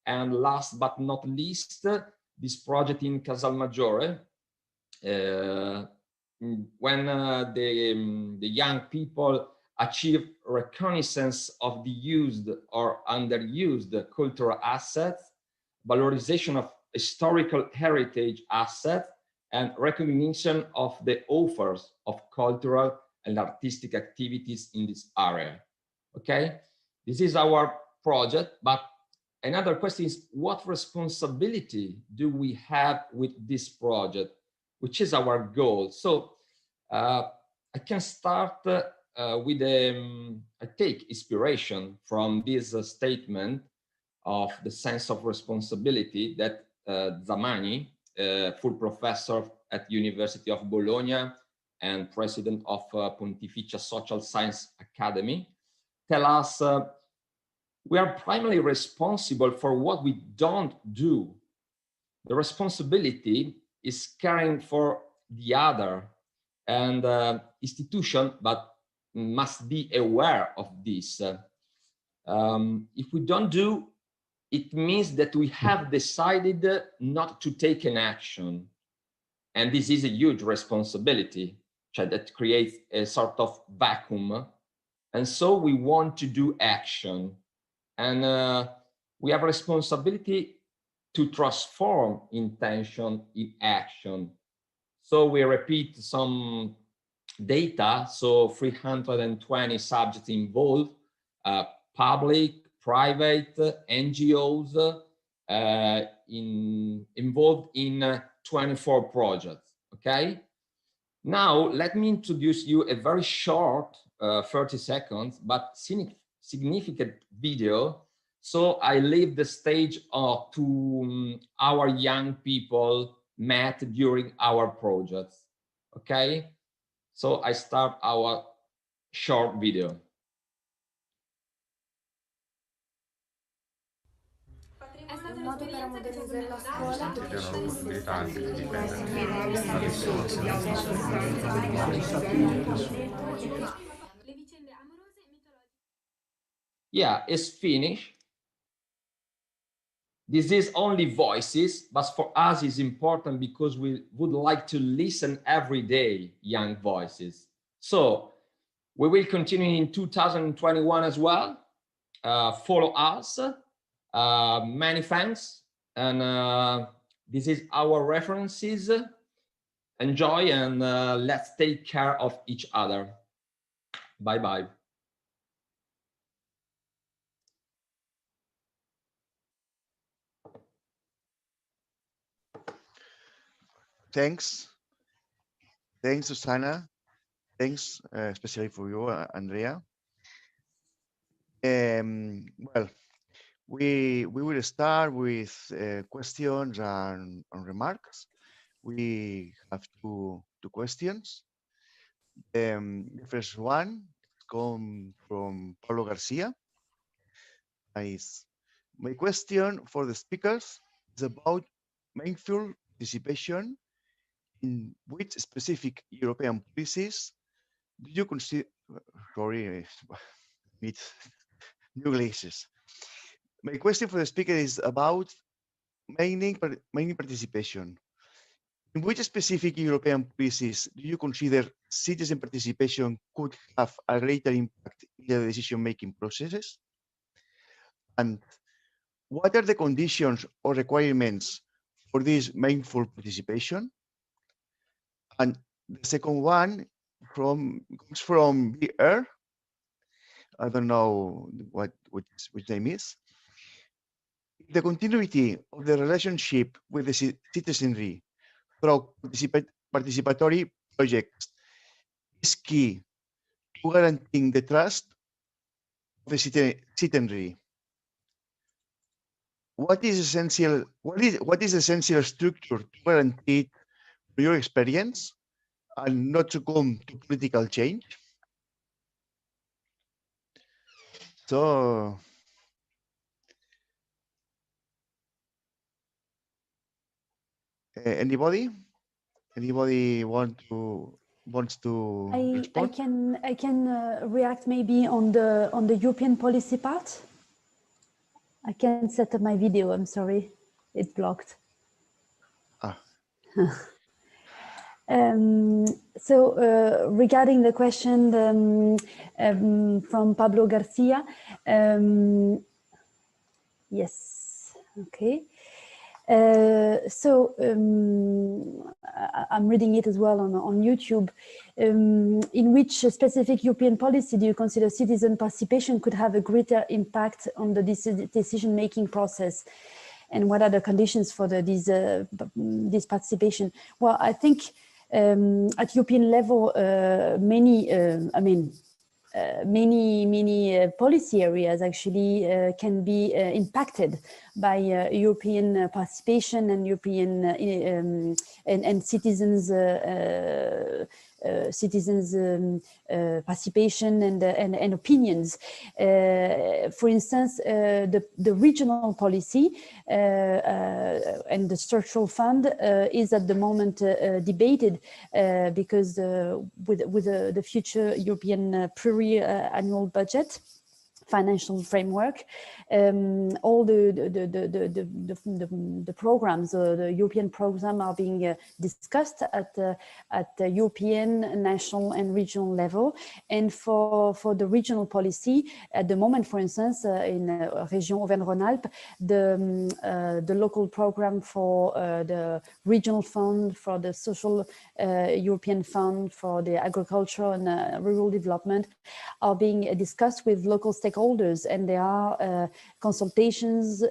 And last but not least, this project in Casalmaggiore, when the young people achieve reconnaissance of the used or underused cultural assets, valorization of historical heritage assets, and recognition of the authors of cultural and artistic activities in this area. Okay, this is our project, but another question is, what responsibility do we have with this project, which is our goal? So I can start with I take inspiration from this statement of the sense of responsibility that Zamani, full professor at University of Bologna and president of Pontificia Social Science Academy, tell us we are primarily responsible for what we don't do. The responsibility is caring for the other, and institution, but must be aware of this. If we don't do, it means that we have decided not to take an action. And this is a huge responsibility that creates a sort of vacuum. And so we want to do action. And we have a responsibility to transform intention in action. So we repeat some data. So 320 subjects involved, public, private, NGOs, involved in 24 projects. Okay. Now let me introduce you a very short, 30 seconds, but significant video. So I leave the stage to our young people met during our projects. Okay, so I start our short video. Un modo per modernizzare la scuola Yeah, it's finished. This is only voices, but for us it's important because we would like to listen every day, young voices. So we will continue in 2021 as well. Follow us. Many thanks. And this is our references. Enjoy and let's take care of each other. Bye-bye. Thanks, Susanna. Thanks, especially for you, Andrea. Well, we will start with questions and remarks. We have two questions. The first one comes from Paulo Garcia. My question for the speakers is about mindful participation. In which specific European policies do you consider, sorry, meet new glaciers. My question for the speaker is about mining participation. In which specific European policies do you consider citizen participation could have a greater impact in the decision-making processes? And what are the conditions or requirements for this mindful participation? And the second one comes from BR. I don't know which name is. The continuity of the relationship with the citizenry through participatory projects is key to guaranteeing the trust of the citizenry. What is essential? What is essential structure to guarantee, from your experience, and not to come to political change? So, anybody wants to respond? I can react maybe on the European policy part. I can set up my video. I'm sorry, it's blocked. Regarding the question from Pablo Garcia, yes, okay. I'm reading it as well on YouTube. In which specific European policy do you consider citizen participation could have a greater impact on the decision-making process? And what are the conditions for this participation? Well, I think at European level, many policy areas actually can be impacted by European participation and European and citizens participation and opinions. For instance, the regional policy and the structural fund is at the moment debated because with the future European pluriannual budget financial framework, all the programs, the European program are being discussed at the European, national and regional level. And for the regional policy, at the moment, for instance, in Région Auvergne-Rhône-Alpes, the local program for the regional fund, for the social European fund, for the agriculture and rural development are being discussed with local stakeholders, and there are consultations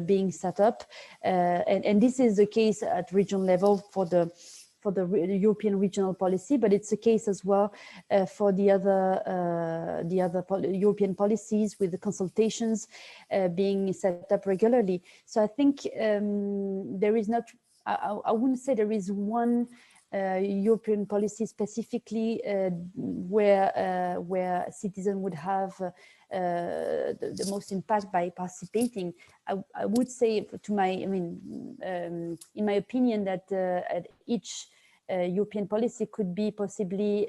being set up, and this is the case at regional level for the European regional policy, but it's the case as well for the other European policies, with the consultations being set up regularly. So I think there is not, I wouldn't say there is one European policy specifically where citizens would have the most impact by participating. I would say, in my opinion, that at each European policy could be possibly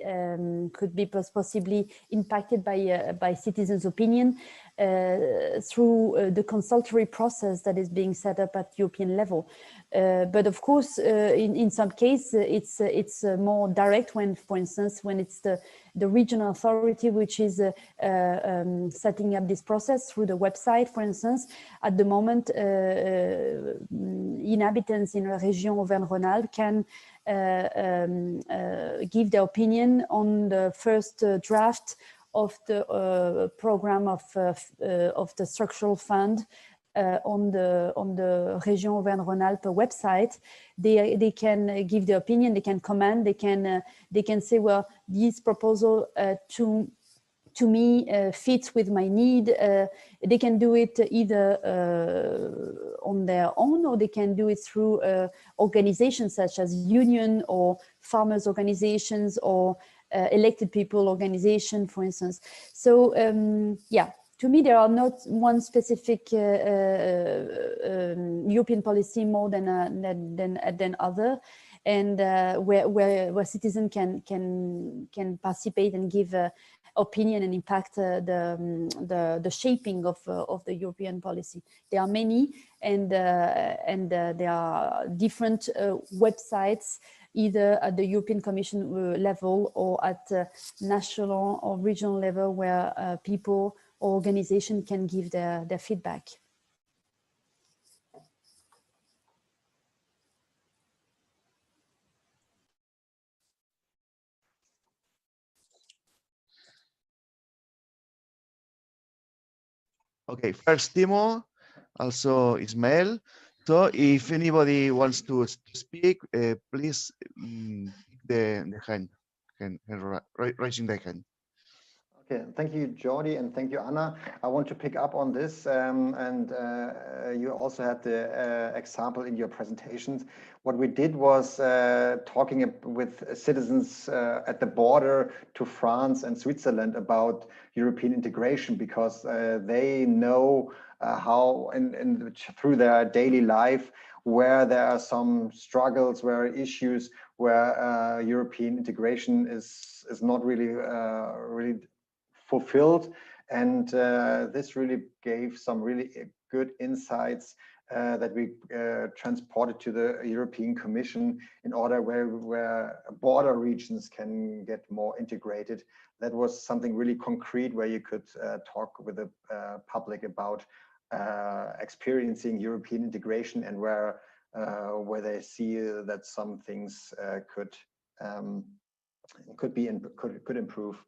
impacted by citizens' opinion through the consultory process that is being set up at European level. But of course, in some cases, it's more direct when, for instance, when it's the regional authority which is setting up this process through the website, for instance. At the moment, inhabitants in Région Auvergne-Rhône-Alpes can give their opinion on the first draft of the program of the structural fund on the Région Auvergne-Rhône-Alpes website. They can give their opinion, they can comment, they can say, well, this proposal to me fits with my need. They can do it either on their own, or they can do it through organizations such as union or farmers organizations or elected people organization, for instance. So yeah, to me, there are not one specific European policy more than other, and where citizens can participate and give opinion and impact the shaping of the European policy. There are many, and there are different websites, either at the European Commission level or at national or regional level, where people or organizations can give their feedback. Okay, first Timo, also Ismael. So if anybody wants to speak, please the hand, raising the hand. Okay, thank you, Jordi, and thank you, Anna. I want to pick up on this, and you also had the example in your presentations. What we did was talking with citizens at the border to France and Switzerland about European integration, because they know how, through their daily life, where there are some struggles, where issues, where European integration is not really fulfilled, and this really gave some really good insights that we transported to the European Commission in order where border regions can get more integrated. That was something really concrete where you could talk with the public about experiencing European integration and where they see that some things could improve.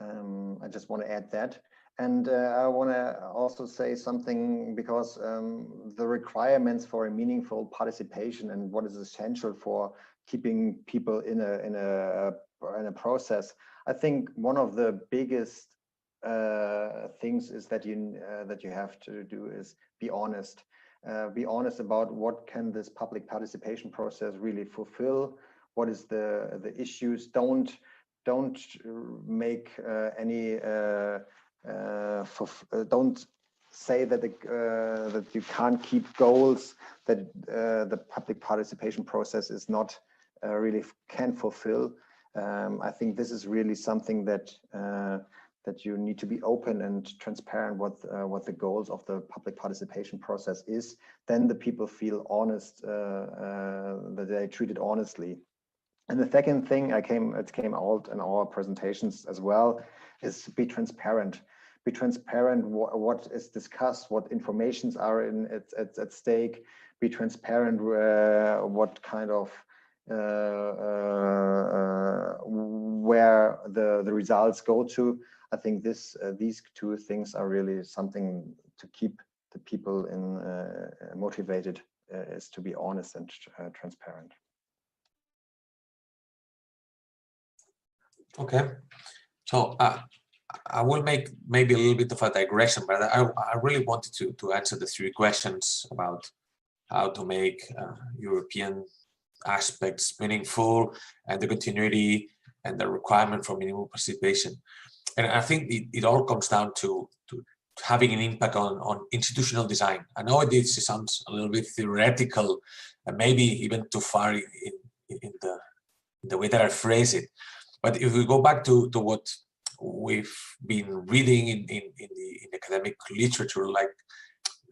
I just want to add that. And I want to also say something because the requirements for a meaningful participation and what is essential for keeping people in a process. I think one of the biggest things is that you have to do is be honest. Be honest about what can this public participation process really fulfill. What is the issues? Don't make any. Don't say that that you can't keep goals that the public participation process is not really can fulfill. I think this is really something that that you need to be open and transparent what the goals of the public participation process is. Then the people feel honest, that they are treated honestly. And the second thing it came out in our presentations as well is be transparent. Be transparent what is discussed, what informations are at stake. Be transparent what kind of where the results go to. I think these two things are really something to keep the people motivated, is to be honest and transparent. Okay, so I will make maybe a little bit of a digression, but I really wanted to answer the three questions about how to make European aspects meaningful and the continuity and the requirement for minimal participation. And I think it all comes down to having an impact on institutional design. I know this sounds a little bit theoretical and maybe even too far in the way that I phrase it. But if we go back to what we've been reading in the academic literature, like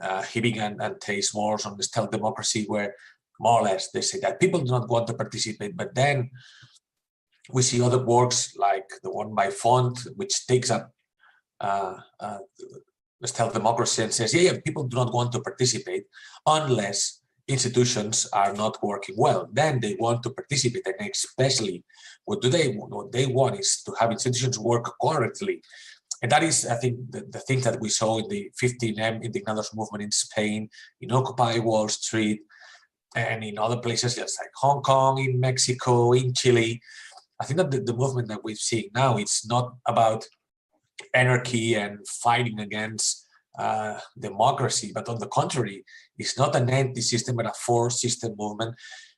Hibbing and Taste more on the stealth democracy, where more or less they say that people do not want to participate, but then we see other works like the one by Font, which takes up the stealth democracy and says, yeah, people do not want to participate unless institutions are not working well. Then they want to participate, and especially what they want is to have institutions work correctly. And that is, I think, the thing that we saw in the 15M Indignados movement in Spain, in Occupy Wall Street, and in other places just like Hong Kong, in Mexico, in Chile. I think that the movement that we're seeing now, it's not about anarchy and fighting against democracy, but on the contrary, it's not an anti-system but a for-system movement,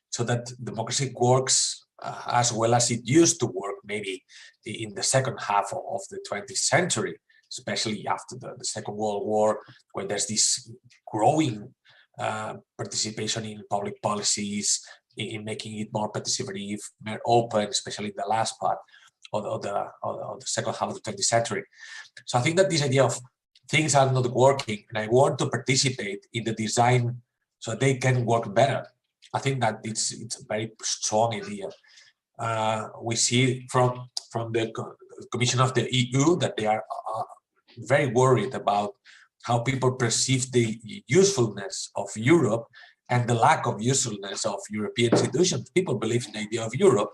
so that democracy works as well as it used to work maybe in the second half of the 20th century, especially after the Second World War, where there's this growing participation in public policies, in making it more participative, more open, especially in the last part of the second half of the 20th century. So I think that this idea of things are not working and I want to participate in the design so they can work better, I think that it's a very strong idea. We see from the Commission of the EU that they are very worried about how people perceive the usefulness of Europe and the lack of usefulness of European institutions. People believe in the idea of Europe,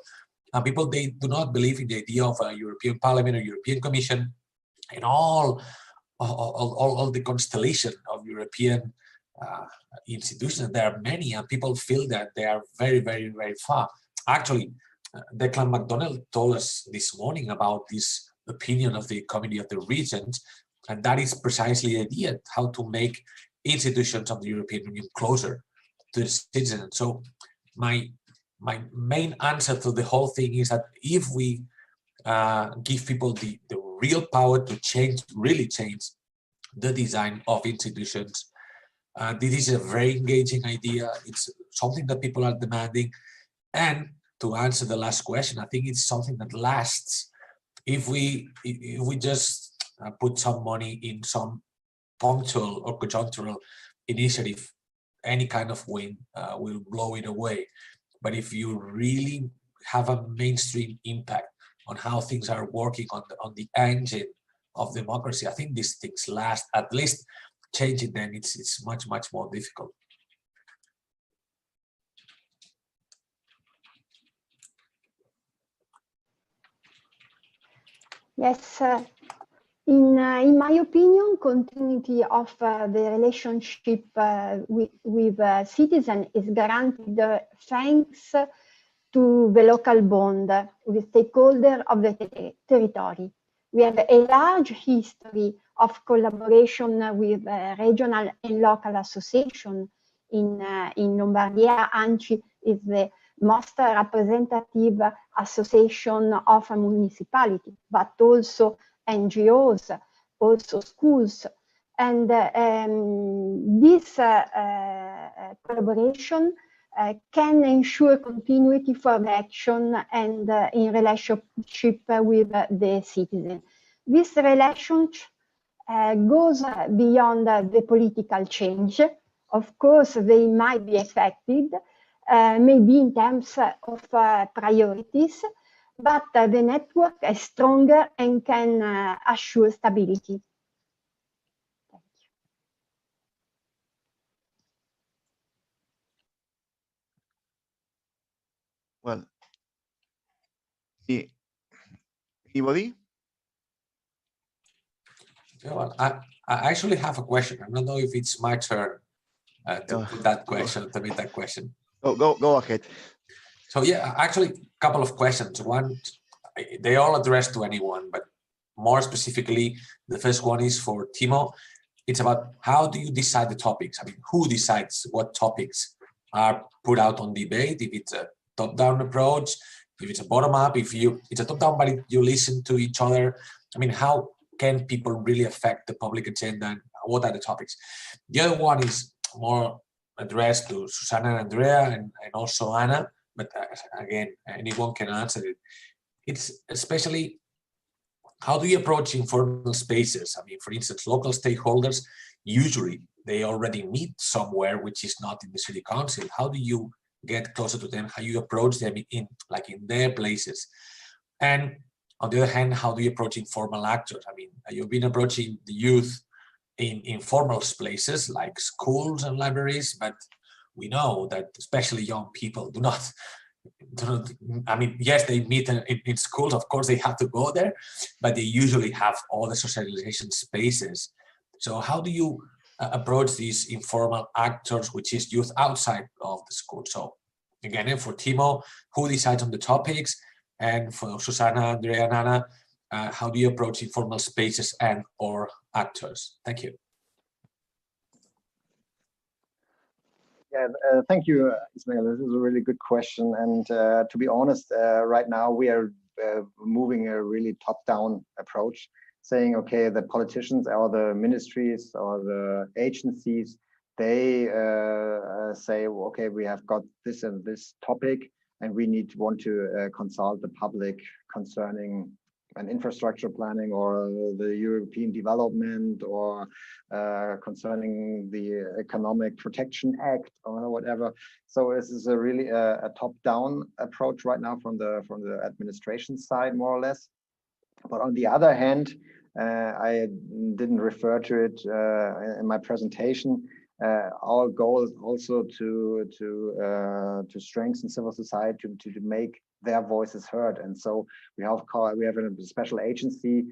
and people, they do not believe in the idea of a European Parliament or European Commission and all the constellation of European institutions. There are many, and people feel that they are very, very, very far. Actually, Declan MacDonald told us this morning about this opinion of the Committee of the Regions, and that is precisely the idea, how to make institutions of the European Union closer to the citizens. So my main answer to the whole thing is that if we give people the real power to change, really change the design of institutions, this is a very engaging idea. It's something that people are demanding. And to answer the last question, I think it's something that lasts. If we just put some money in some punctual or conjunctural initiative any kind of wind will blow it away. But if you really have a mainstream impact on how things are working on the engine of democracy, I think these things last. At least changing them, it's much more difficult. Yes, in my opinion, continuity of the relationship with citizen is guaranteed thanks to the local bond with stakeholders of the territory. We have a large history of collaboration with regional and local associations. In Lombardia, ANCI is the most representative association of a municipality, but also NGOs, also schools. And this collaboration can ensure continuity for the action and in relationship with the citizen. This relationship goes beyond the political change. Of course, they might be affected, maybe in terms of priorities, but the network is stronger and can assure stability. Thank you. Well, anybody? Well, I actually have a question. I don't know if it's my turn to put that question, to make that question. Go ahead. So yeah, actually, a couple of questions. One, they all address to anyone, but more specifically, the first one is for Timo. It's about how do you decide the topics? I mean, who decides what topics are put out on debate? If it's a top-down approach, if it's a bottom-up, if it's a top-down, but you listen to each other. I mean, how can people really affect the public agenda, and what are the topics? The other one is more addressed to Susanna and Andrea and also Anna, but again, anyone can answer it. It's especially, how do you approach informal spaces? I mean, for instance, local stakeholders, usually they already meet somewhere which is not in the city council. How do you get closer to them? How you approach them in their places? And on the other hand, how do you approach informal actors? I mean, you've been approaching the youth in informal places like schools and libraries, but we know that especially young people do not, I mean, yes, they meet in schools, of course they have to go there, but they usually have all the socialization spaces. So how do you approach these informal actors, which is youth outside of the school? So again, for Timo, who decides on the topics? And for Susanna, Andrea, and Anna, how do you approach informal spaces and or actors? Thank you. Yeah, thank you, Ismail. This is a really good question. And to be honest, right now we are moving a really top-down approach, saying, okay, the politicians or the ministries or the agencies, they say, okay, we have got this and this topic, and we want to consult the public concerning an infrastructure planning or the European development or concerning the Economic Protection Act or whatever. So this is a really a top-down approach right now from the administration side, more or less. But on the other hand, I didn't refer to it in my presentation. Our goal is also to strengthen civil society, to make their voices heard. And so we have a special agency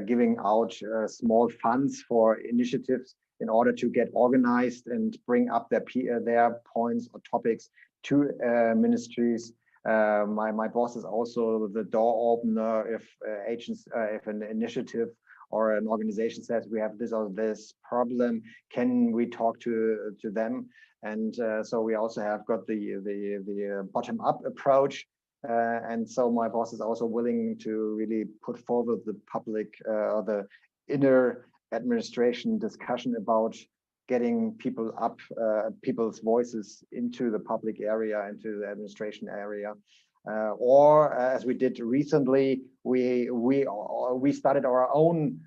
giving out small funds for initiatives in order to get organized and bring up their points or topics to ministries. My boss is also the door opener if an initiative or an organization says we have this or this problem, can we talk to them? And so we also have got the bottom-up approach. And so my boss is also willing to really put forward the public or the inner administration discussion about getting people up, people's voices into the public area, into the administration area. Or as we did recently, we started our own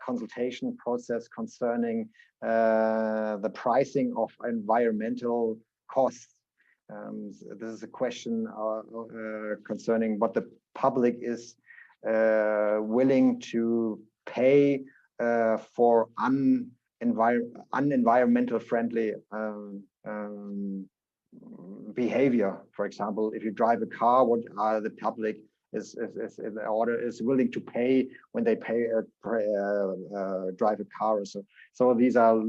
consultation process concerning the pricing of environmental costs. This is a question concerning what the public is willing to pay for unenvironmental friendly behavior. For example, if you drive a car, what are the public is willing to pay when they drive a car or so. So these are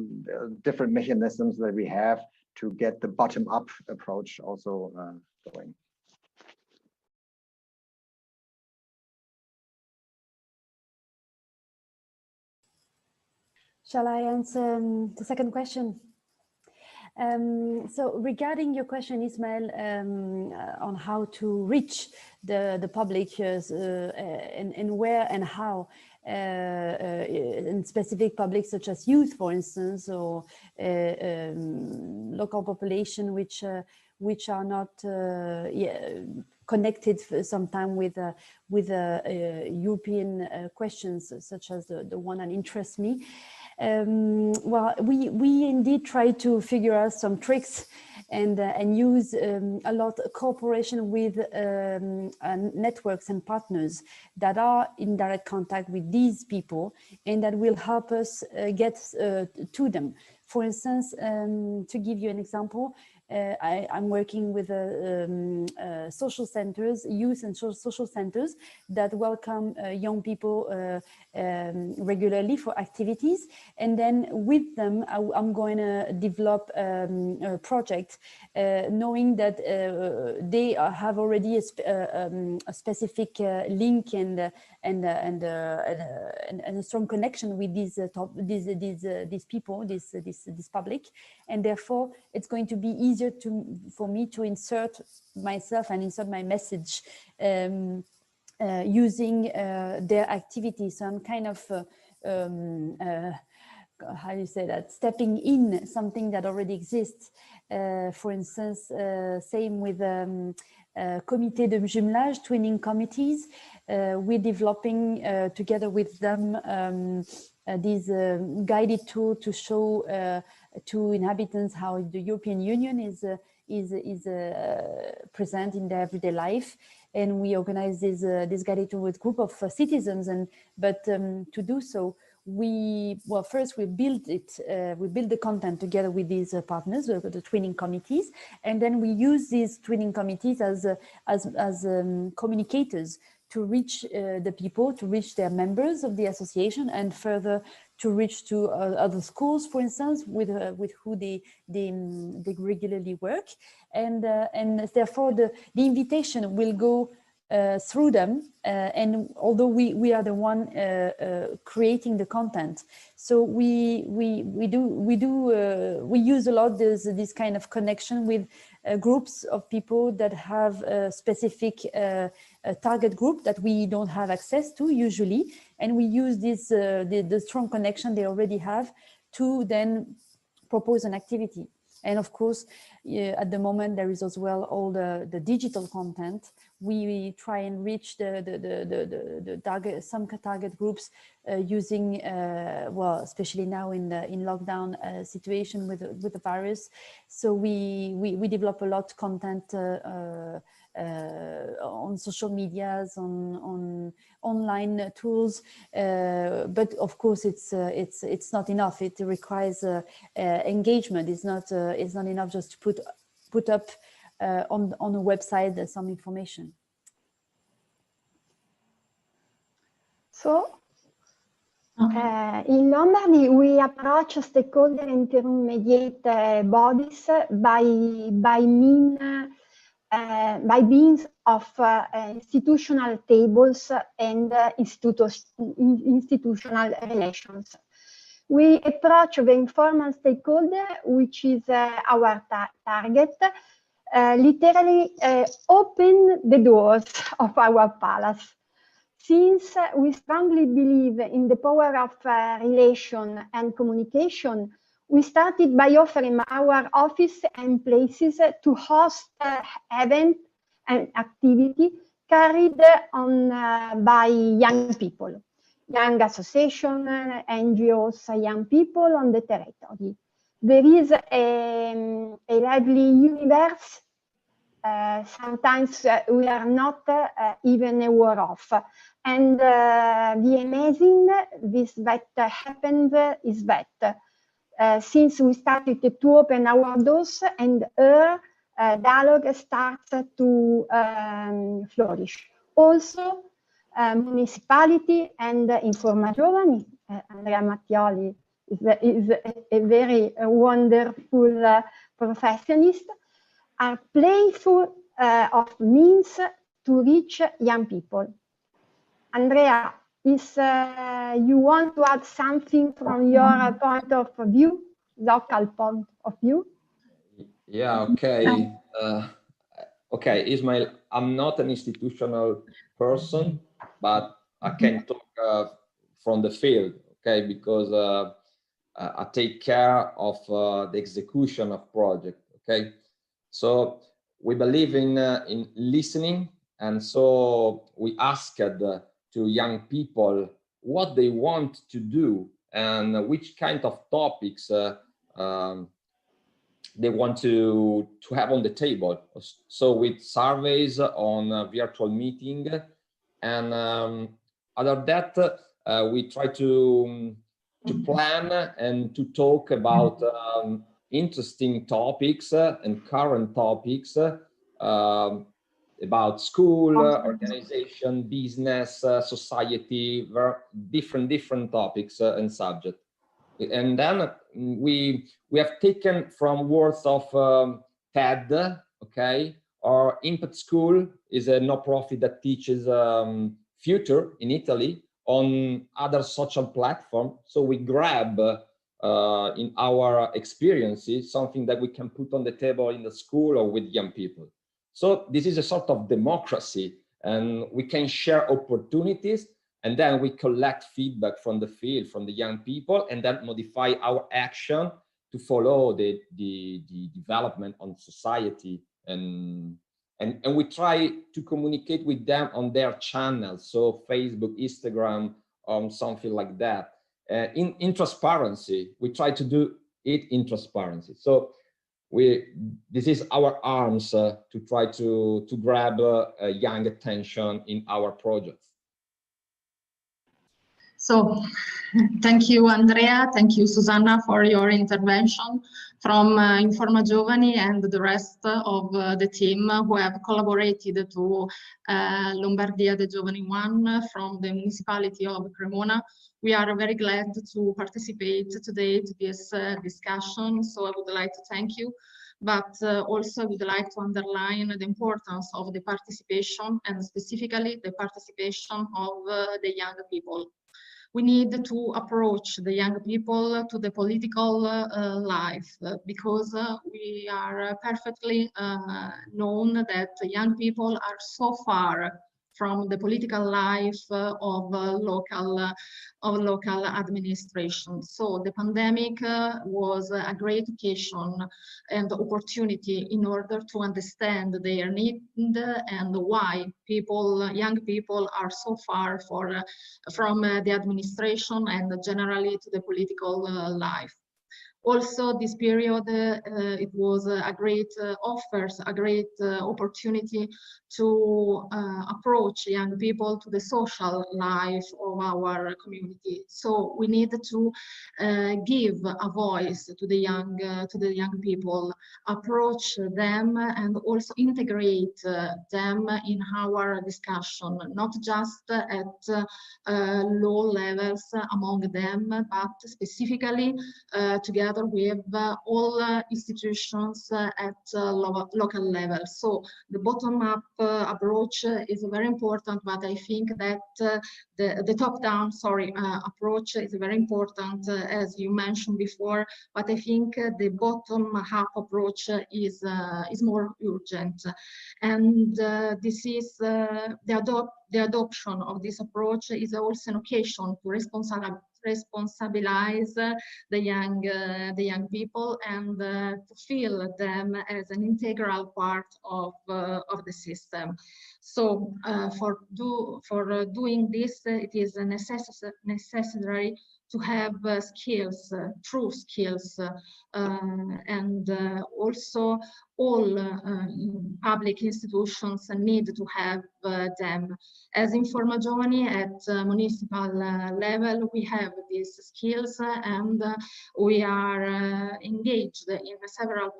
different mechanisms that we have to get the bottom-up approach also going. Shall I answer the second question? So regarding your question, Ismail, on how to reach the public and where and how, in specific publics such as youth, for instance, or local population which are not connected sometimes with European questions, such as the one that interests me. Well, we indeed try to figure out some tricks and use a lot of cooperation with networks and partners that are in direct contact with these people and that will help us get to them. For instance, to give you an example, I'm working with social centers, youth and social centers that welcome young people regularly for activities. And then with them, I'm going to develop a project, knowing that they have already a specific link and a strong connection with these people, this public, and therefore it's going to be easier for me to insert myself and insert my message using their activities. So I'm kind of how do you say that, stepping in something that already exists. For instance, same with comité de jumelage, twinning committees. We're developing together with them this guided tool to show to inhabitants how the European Union is present in their everyday life. And we organize this guided tool with group of citizens. But to do so, first we build it. We build the content together with these partners, the twinning committees, and then we use these twinning committees as communicators to reach the people, to reach their members of the association, and further to reach to other schools, for instance, with who they regularly work, and therefore the invitation will go through them, and although we are the one creating the content, so we use a lot this kind of connection with groups of people that have a specific target group that we don't have access to usually, and we use this the strong connection they already have to then propose an activity. And of course, at the moment, there is as well all the digital content. We try and reach the target, some target groups using, well, especially now in lockdown situation with the virus. So we develop a lot of content on social medias, on online tools, but of course it's not enough. It requires engagement. It's not enough just to put up on a website some information. So in Lombardy, we approach stakeholder intermediate bodies by means of institutional tables and institutional relations. We approach the informal stakeholder, which is our target, literally open the doors of our palace. Since we strongly believe in the power of relation and communication, we started by offering our office and places to host events and activity carried on by young people, young associations, NGOs, young people on the territory. There is a lively universe. Sometimes we are not even aware of. And the amazing this that happened is that since we started to open our doors and dialogue starts to flourish. Also, municipality and Informa Giovani, Andrea Mattioli is a very wonderful professionist, are playful of means to reach young people. Andrea, is you want to add something from your point of view, local point of view? Yeah, okay. Okay, Ismail, I'm not an institutional person, but I can talk from the field, okay, because I take care of the execution of project, okay? So we believe in listening, and so we asked to young people what they want to do and which kind of topics they want to have on the table. So with surveys on virtual meeting, and other that we try to plan and to talk about interesting topics and current topics about school, organization, business, society, different topics and subjects. And then we have taken from words of CAT, okay, or Impact School is a no-profit that teaches future in Italy on other social platforms. So we grab in our experiences something that we can put on the table in the school or with young people. So this is a sort of democracy, and we can share opportunities, and then we collect feedback from the field, from the young people, and then modify our action to follow the development on society. And we try to communicate with them on their channels, so Facebook, Instagram, something like that. In transparency, we try to do it in transparency. So this is our arms to try to grab young attention in our projects. So thank you, Andrea. Thank you, Susanna, for your intervention. From Informa Giovani and the rest of the team who have collaborated to Lombardia de Giovani 1 from the municipality of Cremona. We are very glad to participate today to this discussion. So I would like to thank you. But also I would like to underline the importance of the participation, and specifically the participation of the young people. We need to approach the young people to the political life because we are perfectly known that young people are so far from the political life of local administration. So the pandemic was a great occasion and opportunity in order to understand their need and why young people are so far from the administration and generally to the political life. Also, this period, it was a great opportunity to approach young people to the social life of our community. So we need to give a voice to the young people, approach them, and also integrate them in our discussion, not just at low levels among them, but specifically together with all institutions at local level. So the bottom-up approach is very important, but I think that the top-down, approach is very important, as you mentioned before. But I think the bottom-up approach is more urgent, and this is the adoption of this approach is also an occasion to responsibilize the young people and to feel them as an integral part of the system. So for doing this, it is necessary to have skills, true skills, and also all public institutions need to have them. As in Formagioni at municipal level, we have these skills and we are engaged in several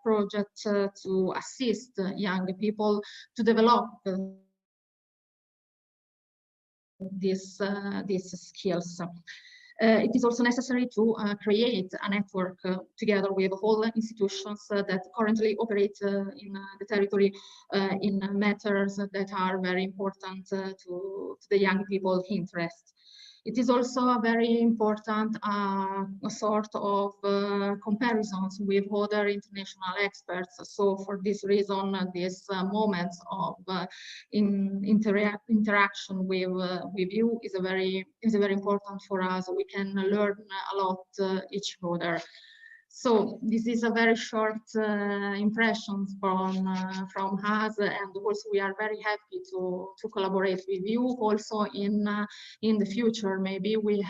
projects to assist young people to develop these skills. It is also necessary to create a network together with all institutions that currently operate in the territory in matters that are very important to the young people's interests. It is also very important a sort of comparisons with other international experts. So for this reason, these moments of interaction with you is very important for us. We can learn a lot each other. So this is a very short impressions from us, and also we are very happy to collaborate with you. Also in the future, maybe we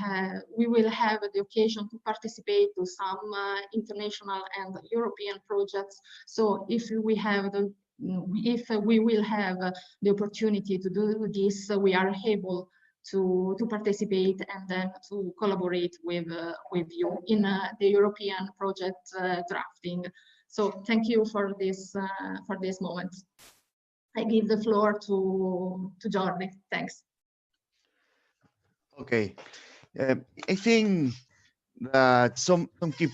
will have the occasion to participate to some international and European projects. So if we will have the opportunity to do this, we are able to participate and then to collaborate with you in the European project drafting. So thank you for this moment. I give the floor to Jordi. Thanks. Okay, I think that some key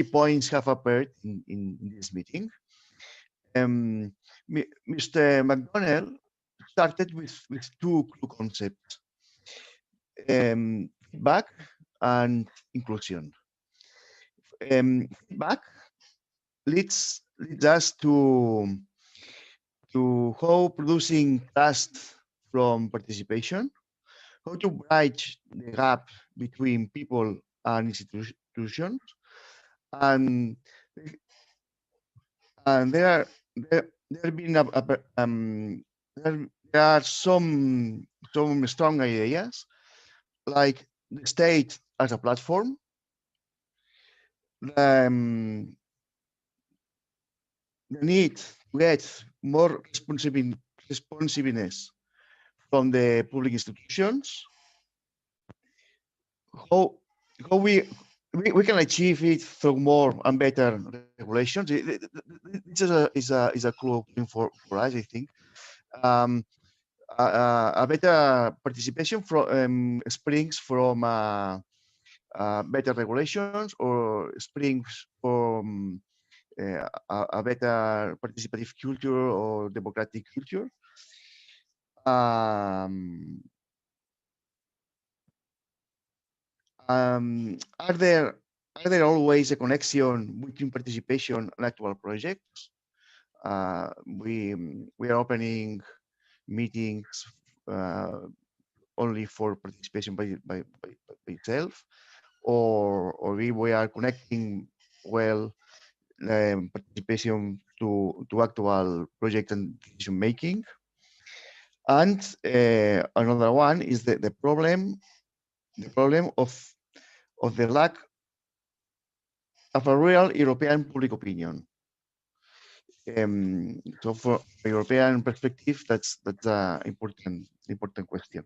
points have appeared in this meeting. Mr. McDonnell started with two concepts, feedback and inclusion. Feedback leads us to how producing trust from participation, how to bridge the gap between people and institutions, and there have been there are some strong ideas, like the state as a platform, the need to get more responsiveness from the public institutions, how we can achieve it through more and better regulations. This is a clue for us, I think. A better participation from springs from better regulations, or springs from a better participative culture or democratic culture. Are there always a connection between participation and actual projects? We are opening meetings only for participation by itself, or we are connecting well participation to actual project and decision making. And another one is the problem of the lack of a real European public opinion. So for a European perspective, that's an important question.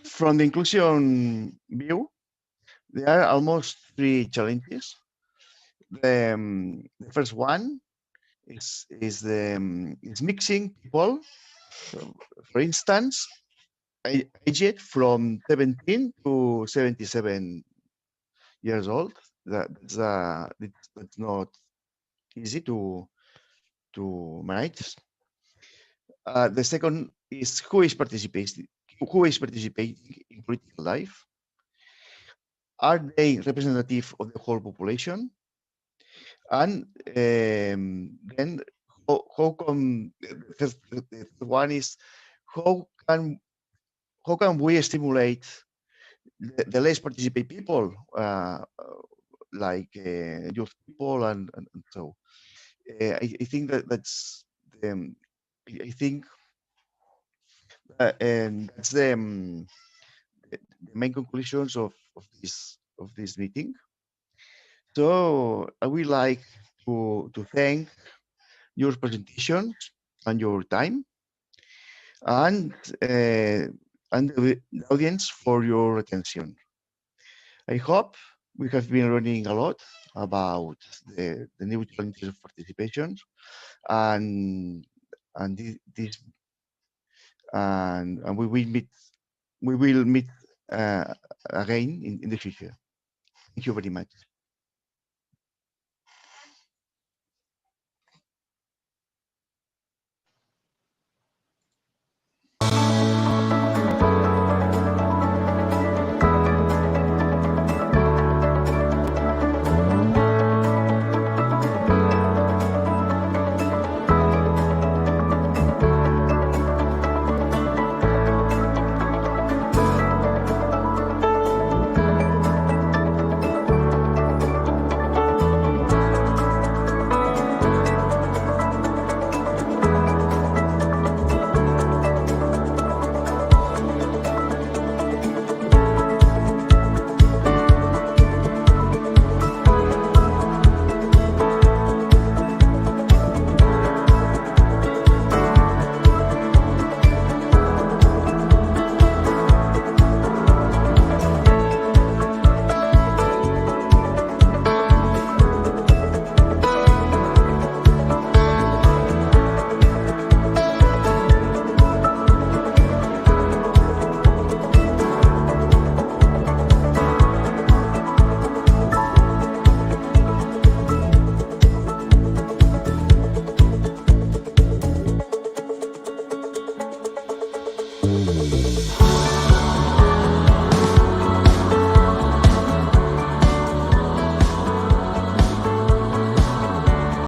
From the inclusion view, there are almost three challenges. The first one is mixing people. So, for instance, aged from 17 to 77 years old. That's not easy to manage. The second is who is participating in political life. Are they representative of the whole population? And then how come the third one is how can how can we stimulate the less participate people, like youth people, and so I think that's I think and that's the main conclusions of this meeting. So I would like to thank your presentation and your time, and the audience for your attention. I hope we have been learning a lot about the new challenges of participation, and this and we will meet again in the future. Thank you very much.